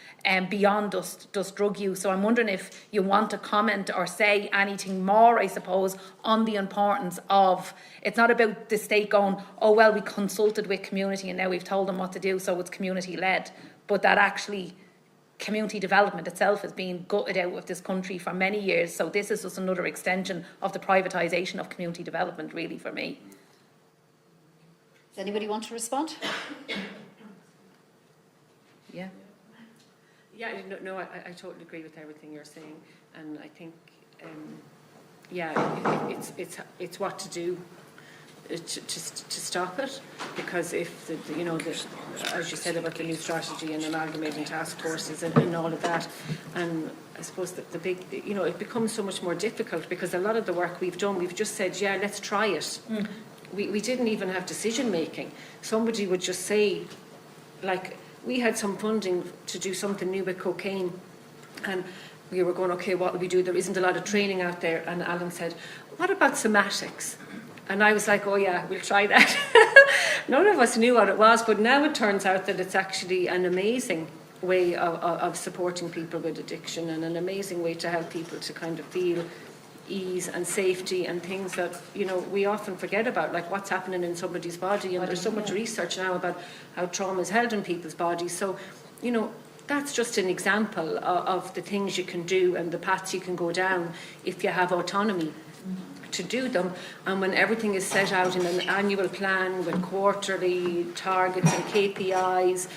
Beyond just drug use. So I'm wondering if you want to comment or say anything more, I suppose, on the importance of, it's not about the state going, oh, well, we consulted with community and now we've told them what to do, so it's community led, but that actually community development itself has been gutted out of this country for many years. So this is just another extension of the privatisation of community development, really, for me. Does anybody want to respond? Yeah. Yeah, no, I totally agree with everything you're saying, and I think, it's what to do to stop it, because if as you said about the new strategy and amalgamating task forces and all of that, and I suppose that the big, it becomes so much more difficult because a lot of the work we've done, we've just said, yeah, let's try it. We didn't even have decision making. Somebody would just say, like, we had some funding to do something new with cocaine, and we were going, okay, what will we do? There isn't a lot of training out there. And Alan said, what about somatics? And I was like, oh yeah, we'll try that. None of us knew what it was, but now it turns out that it's actually an amazing way of supporting people with addiction, and an amazing way to help people to kind of feel ease and safety and things that we often forget about, like what's happening in somebody's body. And there's so much research now about how trauma is held in people's bodies. So that's just an example of the things you can do and the paths you can go down if you have autonomy to do them. And when everything is set out in an annual plan with quarterly targets and KPIs,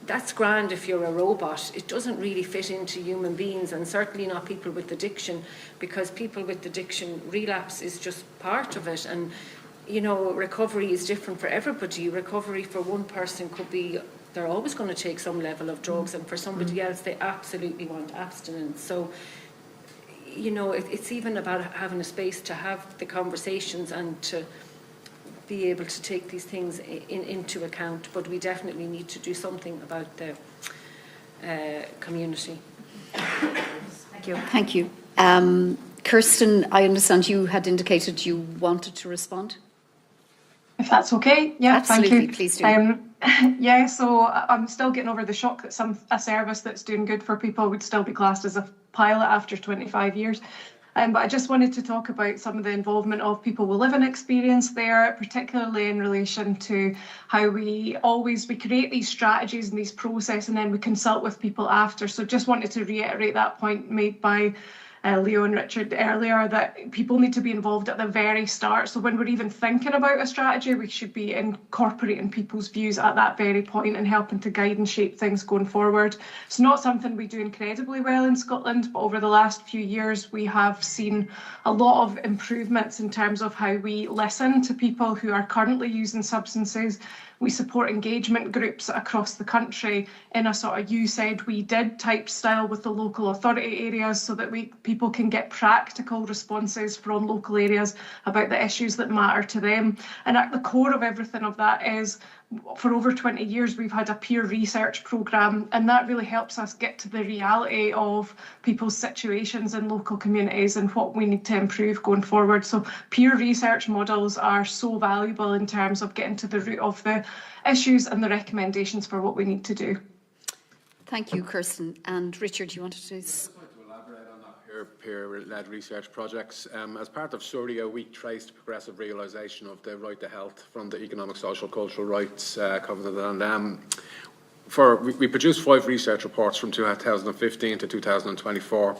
that's grand if you're a robot. It doesn't really fit into human beings, and certainly not people with addiction, because people with addiction, relapse is just part of it. And recovery is different for everybody. Recovery for one person could be they're always going to take some level of drugs, and for somebody else they absolutely want abstinence. So it's even about having a space to have the conversations and to be able to take these things into account. But we definitely need to do something about the community. Thank you. Thank you. Kirsten, I understand you had indicated you wanted to respond. If that's okay, yeah, Absolutely, thank you. please do. Yeah, so I'm still getting over the shock that a service that's doing good for people would still be classed as a pilot after 25 years. But I just wanted to talk about some of the involvement of people with living experience there, particularly in relation to how we create these strategies and these processes, and then we consult with people after. So just wanted to reiterate that point made by Leo and Richard earlier, that people need to be involved at the very start. So when we're even thinking about a strategy, we should be incorporating people's views at that very point and helping to guide and shape things going forward. It's not something we do incredibly well in Scotland, but over the last few years we have seen a lot of improvements in terms of how we listen to people who are currently using substances. We support engagement groups across the country in a sort of you said we did type style with the local authority areas, so that people can get practical responses from local areas about the issues that matter to them. And at the core of everything of that is, for over 20 years, we've had a peer research programme, and that really helps us get to the reality of people's situations in local communities and what we need to improve going forward. So peer research models are so valuable in terms of getting to the root of the issues and the recommendations for what we need to do. Thank you, Kirsten. And Richard, you wanted to... Peer-led research projects. As part of SURIA, we traced the progressive realisation of the right to health from the Economic, Social, Cultural Rights Covenant. And we produced 5 research reports from 2015 to 2024,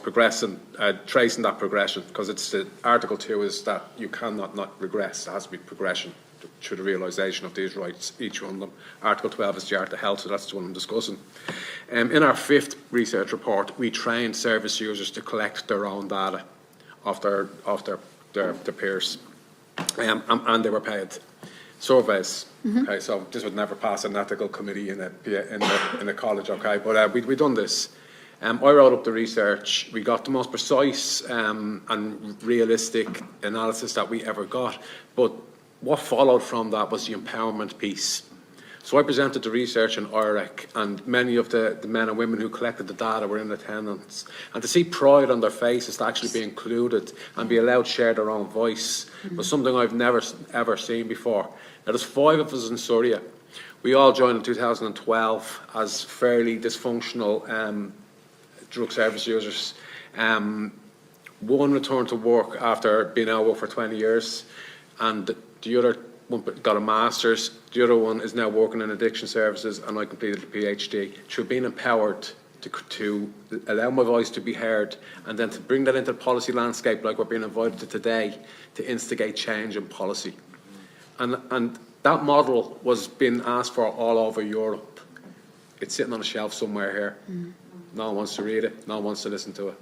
tracing that progression, because it's Article 2 is that you cannot not regress. There has to be progression through the realisation of these rights, each one of them. Article 12 is the Art of Health, so that's the one I'm discussing. In our 5th research report, we trained service users to collect their own data of their peers, and they were paid surveys. Okay, so this would never pass an ethical committee in a college. Okay, but we done this. I wrote up the research. We got the most precise and realistic analysis that we ever got, but what followed from that was the empowerment piece. So I presented the research in IREC, and many of the men and women who collected the data were in attendance. And to see pride on their faces to actually be included and be allowed to share their own voice was something I've never, ever seen before. Now, there's 5 of us in SURIA. We all joined in 2012 as fairly dysfunctional drug service users. One returned to work after being out of work for 20 years, and the other one got a master's, the other one is now working in addiction services, and I completed a PhD. Through being empowered to allow my voice to be heard, and then to bring that into the policy landscape like we're being invited to today, to instigate change in policy. And that model was being asked for all over Europe. It's sitting on a shelf somewhere here. No one wants to read it, no one wants to listen to it.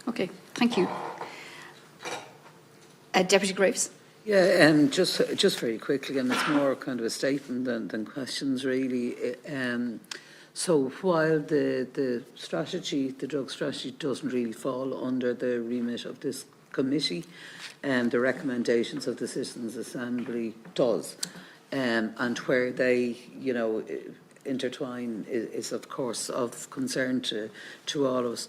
Okay, thank you. Deputy Graves. Yeah, just very quickly, and it's more kind of a statement than questions, really. So while the strategy, the drug strategy, doesn't really fall under the remit of this committee, the recommendations of the Citizens' Assembly does, and where they, intertwine is of course of concern to all of us.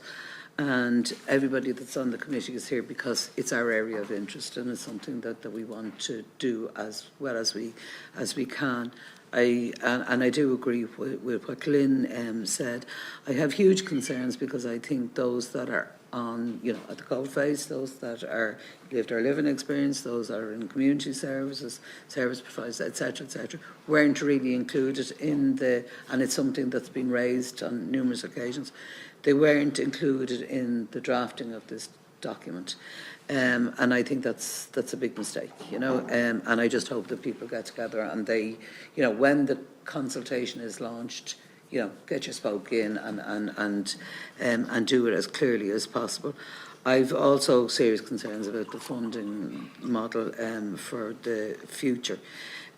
And everybody that's on the committee is here because it's our area of interest, and it's something that we want to do as well as we can. I do agree with what Lynn said. I have huge concerns because I think those that are on, at the coalface, those that are lived our living experience, those that are in community services, service providers, etc., weren't really included in and it's something that's been raised on numerous occasions. They weren't included in the drafting of this document, and I think that's a big mistake, and I just hope that people get together and they, when the consultation is launched, get your spoke in and do it as clearly as possible. I've also serious concerns about the funding model for the future.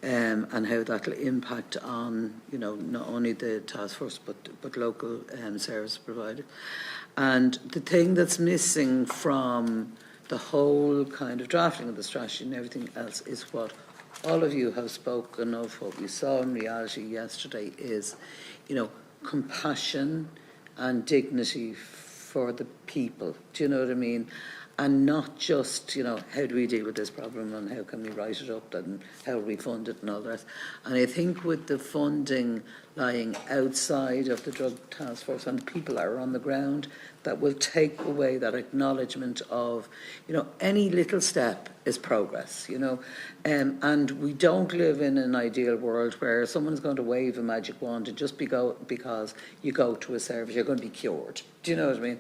And how that will impact on, not only the task force but local service provider. And the thing that's missing from the whole kind of drafting of the strategy and everything else is what all of you have spoken of. What we saw in reality yesterday is, compassion and dignity for the people. Do you know what I mean? And not just, you know, how do we deal with this problem and how can we write it up and how we fund it and all that. And I think with the funding lying outside of the drug task force and the people that are on the ground, that will take away that acknowledgement of, you know, any little step is progress, you know. And we don't live in an ideal world where someone's going to wave a magic wand and just because you go to a service, you're going to be cured. Do you know what I mean?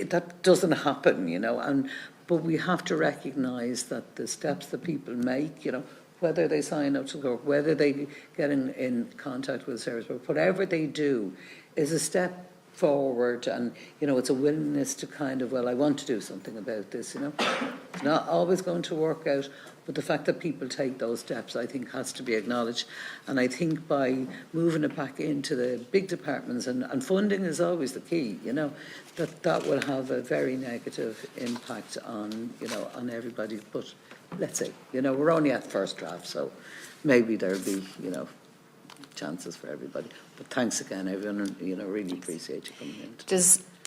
That doesn't happen, you know. But we have to recognise that the steps that people make, you know, whether they sign up to work, whether they get in contact with the service, but whatever they do is a step forward, and you know, it's a willingness to kind of, well, I want to do something about this, you know. It's not always going to work out, but the fact that people take those steps, I think, has to be acknowledged. And I think by moving it back into the big departments, and funding is always the key, you know, that will have a very negative impact on, you know, on everybody. But let's see, you know, we're only at first draft, so maybe there'll be, you know, chances for everybody. But thanks again, everyone. You know, really appreciate you coming in.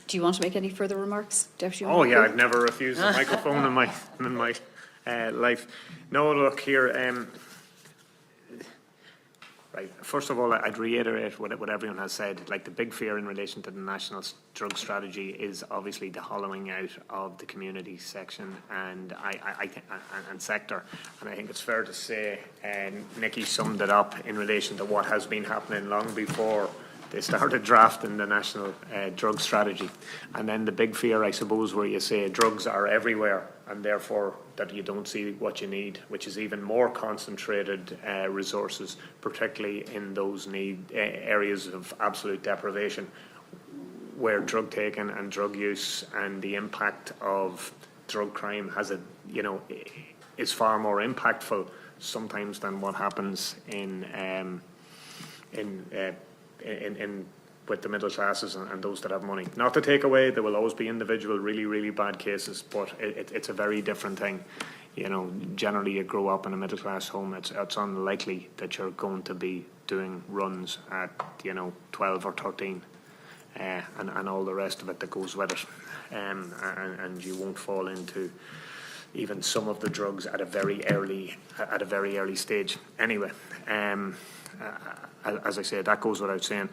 Do you want to make any further remarks, Deputy? Oh yeah, I've never refused a microphone in my life. No, look here. Right. First of all, I'd reiterate what everyone has said. Like, the big fear in relation to the national drug strategy is obviously the hollowing out of the community section and and sector. And I think it's fair to say, Nicki summed it up in relation to what has been happening long before they started drafting the national drug strategy. And then the big fear, I suppose, where you say drugs are everywhere and therefore that you don't see what you need, which is even more concentrated resources, particularly in those areas of absolute deprivation, where drug taking and drug use and the impact of drug crime has is far more impactful sometimes than what happens with the middle classes and those that have money. Not to take away, there will always be individual really, really bad cases, but it's a very different thing. You know, generally you grow up in a middle class home, it's unlikely that you're going to be doing runs at, 12 or 13 and all the rest of it that goes with it. And you won't fall into even some of the drugs at a very early stage. Anyway, as I say, that goes without saying.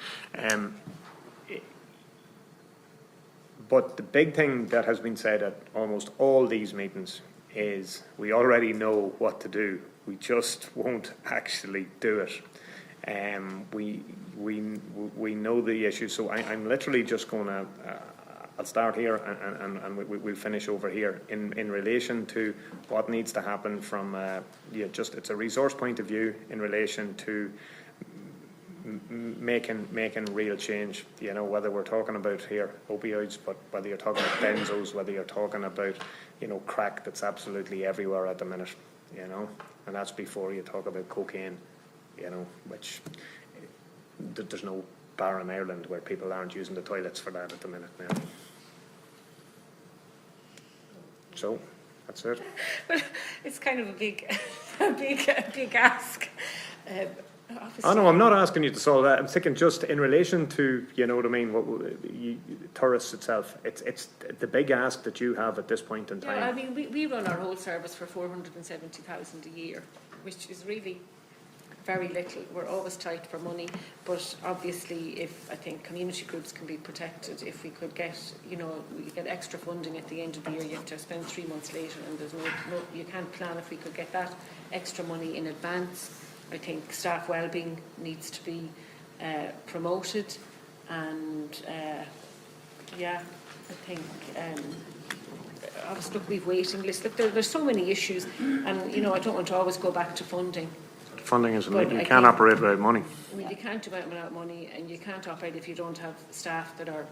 But the big thing that has been said at almost all these meetings is we already know what to do. We just won't actually do it. We know the issue. So I'm literally just going to. I'll start here and we'll finish over here in relation to what needs to happen from it's a resource point of view in relation to making real change. You know, whether we're talking about here opioids, but whether you're talking about benzos, whether you're talking about crack that's absolutely everywhere at the minute. And that's before you talk about cocaine. Which there's no bar in Ireland where people aren't using the toilets for that at the minute now. So that's it. Well, it's kind of a big ask. Oh no, I'm not asking you to solve that. I'm thinking just in relation to, what I mean, Turas itself. It's the big ask that you have at this point in time. Yeah, I mean, we run our whole service for 470,000 a year, which is really very little. We're always tight for money, but obviously, I think community groups can be protected, if we could get, we get extra funding at the end of the year, you have to spend 3 months later, and there's no you can't plan. If we could get that extra money in advance, I think staff wellbeing needs to be promoted, and I think. Obviously, look, we've waiting lists. Look, there's so many issues, and I don't want to always go back to funding. Funding is you can't operate without money. I mean, you can't do it without money, and you can't operate if you don't have staff that are,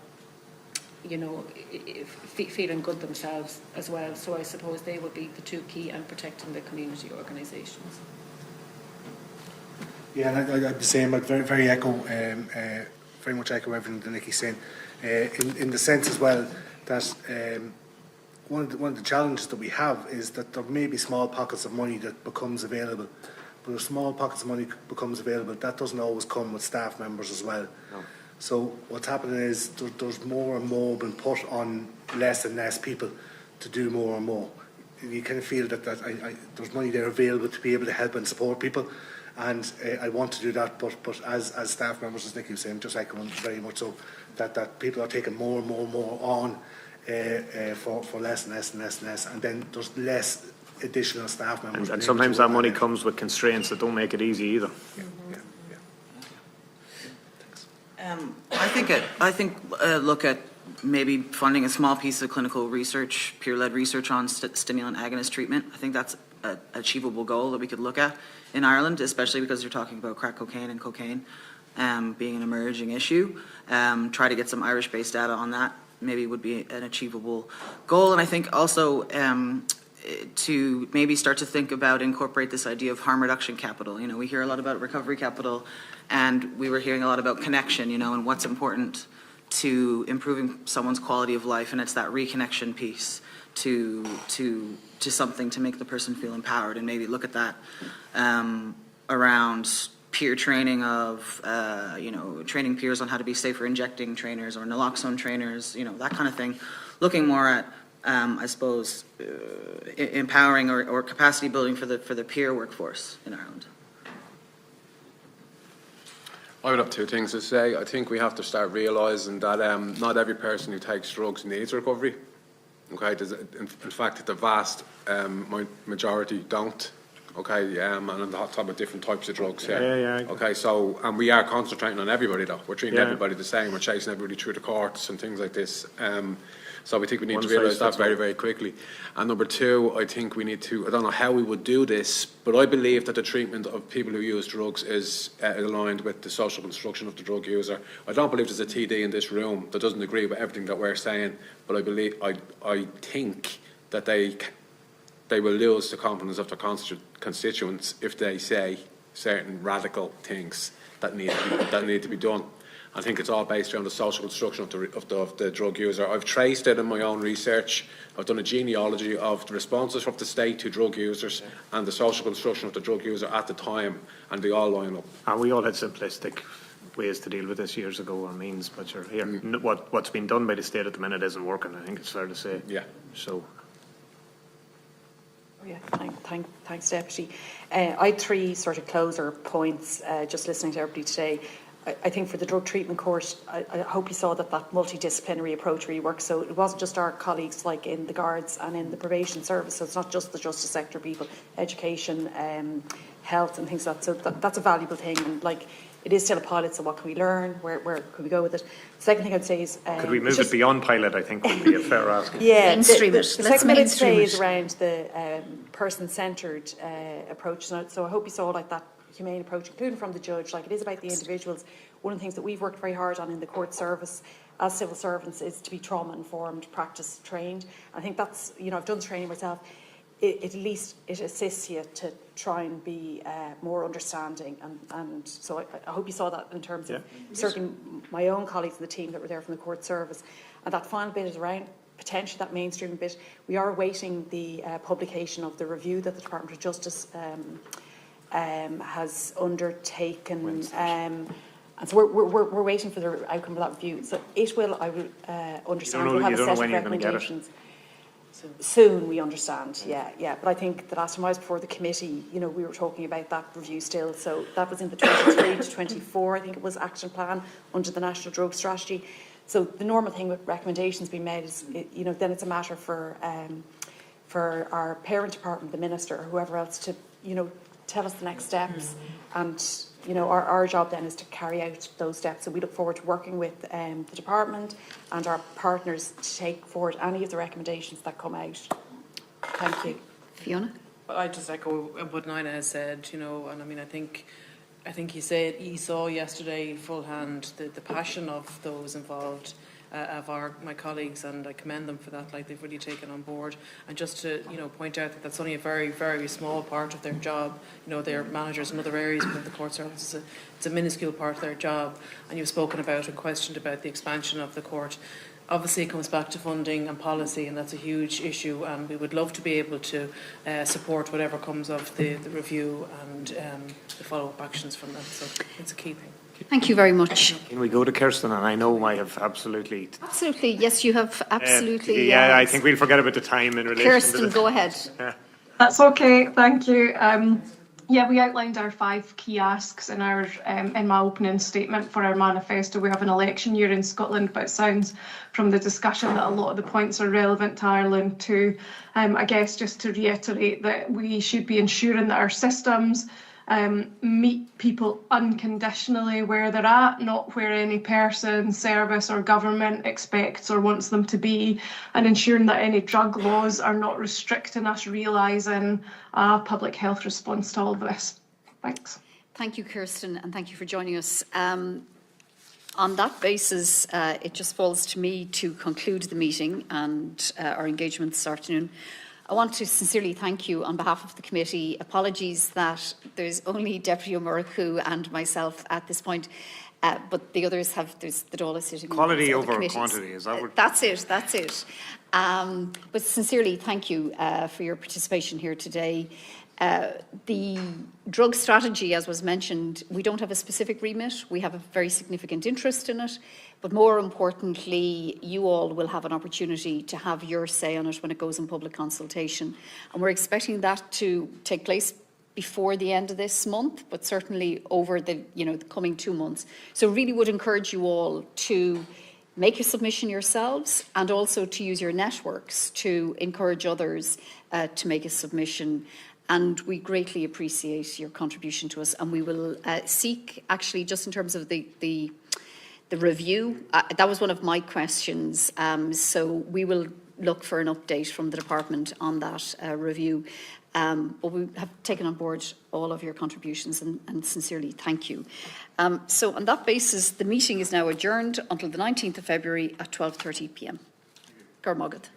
feeling good themselves as well. So I suppose they would be the two key in protecting the community organisations. Yeah, and I'd be saying, but very much echo everything that Nicki's saying, in the sense as well that one of the challenges that we have is that there may be small pockets of money that becomes available. But if small pockets of money becomes available, that doesn't always come with staff members as well. No. So what's happening is there's more and more being put on less and less people to do more and more. You kind of feel that there's money there available to be able to help and support people, and I want to do that. But as staff members, as Nicki was saying, just echoing very much so, that people are taking more and more and more on for less and less and less and less, and then there's less additional staff members. And sometimes that money comes with constraints that don't make it easy either. I think look at maybe funding a small piece of clinical research, peer-led research on stimulant agonist treatment. I think that's an achievable goal that we could look at in Ireland, especially because you're talking about crack cocaine and cocaine being an emerging issue. Try to get some Irish-based data on that maybe would be an achievable goal. And I think also to maybe start to think about, incorporate this idea of harm reduction capital. You know, we hear a lot about recovery capital, and we were hearing a lot about connection, you know, and what's important to improving someone's quality of life, and it's that reconnection piece to something to make the person feel empowered, and maybe look at that around peer training of, you know, training peers on how to be safer injecting trainers or naloxone trainers, you know, that kind of thing. Looking more at, I suppose, empowering or capacity building for the peer workforce in Ireland. I would have two things to say. I think we have to start realising that not every person who takes drugs needs recovery. Okay, in fact, the vast majority don't. Okay, and I'm talking about different types of drugs here. Yeah. Okay, so, and we are concentrating on everybody though. We're treating everybody the same. We're chasing everybody through the courts and things like this. So we think we need to realise that very, very quickly. And number two, I think we need to, I don't know how we would do this, but I believe that the treatment of people who use drugs is aligned with the social construction of the drug user. I don't believe there's a TD in this room that doesn't agree with everything that we're saying, but I think that they will lose the confidence of their constituents if they say certain radical things that need to be done. I think it's all based around the social construction of the drug user. I've traced it in my own research. I've done a genealogy of the responses from the state to drug users and the social construction of the drug user at the time, and they all line up. And we all had simplistic ways to deal with this years ago, or means, but here, what's been done by the state at the minute isn't working, I think it's fair to say. Yeah. So. Yeah, thanks, Deputy. I had three sort of closer points, just listening to everybody today. I think for the drug treatment court, I hope you saw that multidisciplinary approach really works. So it wasn't just our colleagues like in the guards and in the probation service. So it's not just the justice sector people, education, health and things like that. So that's a valuable thing. And like, it is still a pilot, so what can we learn? Where could we go with it? The second thing I'd say is... could we move it beyond pilot, I think, would be a fair ask. Yeah, mainstream it. The second thing I'd say is around the person-centred approach. So I hope you saw like that humane approach, including from the judge. Like, it is about the individuals. One of the things that we've worked very hard on in the court service as civil servants is to be trauma-informed, practice-trained. I think that's, you know, I've done the training myself. At least it assists you to try and be more understanding, and so I hope you saw that in terms of certainly my own colleagues in the team that were there from the court service. And that final bit is around potentially that mainstreaming bit. We are awaiting the publication of the review that the Department of Justice has undertaken, and so we're waiting for the outcome of that review. So it will, I will understand, we'll have a set of recommendations. Soon, we understand, yeah. But I think the last time I was before the committee, you know, we were talking about that review still. So that was in the 23 to 24, I think it was, action plan under the National Drug Strategy. So the normal thing with recommendations being made is, you know, then it's a matter for our parent department, the minister, or whoever else to, you know, tell us the next steps. And, you know, our job then is to carry out those steps. So we look forward to working with the department and our partners to take forward any of the recommendations that come out. Thank you. Fiona? I just echo what Nina has said, you know, and I mean, I think he saw yesterday full hand the passion of those involved, of my colleagues, and I commend them for that. Like, they've really taken on board. And just to, you know, point out that that's only a very, very small part of their job. You know, they're managers in other areas within the court service. It's a minuscule part of their job. And you've spoken about and questioned about the expansion of the court. Obviously, it comes back to funding and policy, and that's a huge issue. And we would love to be able to support whatever comes of the review and the follow-up actions from that. So it's a key thing. Thank you very much. Can we go to Kirsten? And I know I have absolutely... Absolutely, yes, you have absolutely. I think we'll forget about the time in relation Kirsten, to the... go ahead. That's okay, thank you. Yeah, we outlined our 5 key asks in our in my opening statement for our manifesto. We have an election year in Scotland, but it sounds from the discussion that a lot of the points are relevant to Ireland too. I guess just to reiterate that we should be ensuring that our systems meet people unconditionally where they're at, not where any person, service or government expects or wants them to be, and ensuring that any drug laws are not restricting us realising a public health response to all of this. Thanks. Thank you, Kirsten, and thank you for joining us. On that basis, it just falls to me to conclude the meeting and our engagement this afternoon. I want to sincerely thank you on behalf of the committee. Apologies that there's only Deputy O'Murchu and myself at this point, but the others have, there's the Dála sitting. Quality over quantity, is that what? That's it, that's it. But sincerely thank you for your participation here today. The drug strategy, as was mentioned, we don't have a specific remit. We have a very significant interest in it. But more importantly, you all will have an opportunity to have your say on it when it goes in public consultation. And we're expecting that to take place before the end of this month, but certainly over the coming 2 months. So really would encourage you all to make a submission yourselves and also to use your networks to encourage others to make a submission. And we greatly appreciate your contribution to us. And we will seek, actually, just in terms of the review, that was one of my questions. So we will look for an update from the department on that review. But we have taken on board all of your contributions and sincerely thank you. So on that basis, the meeting is now adjourned until the 19th of February at 12:30 p.m. Gormagat.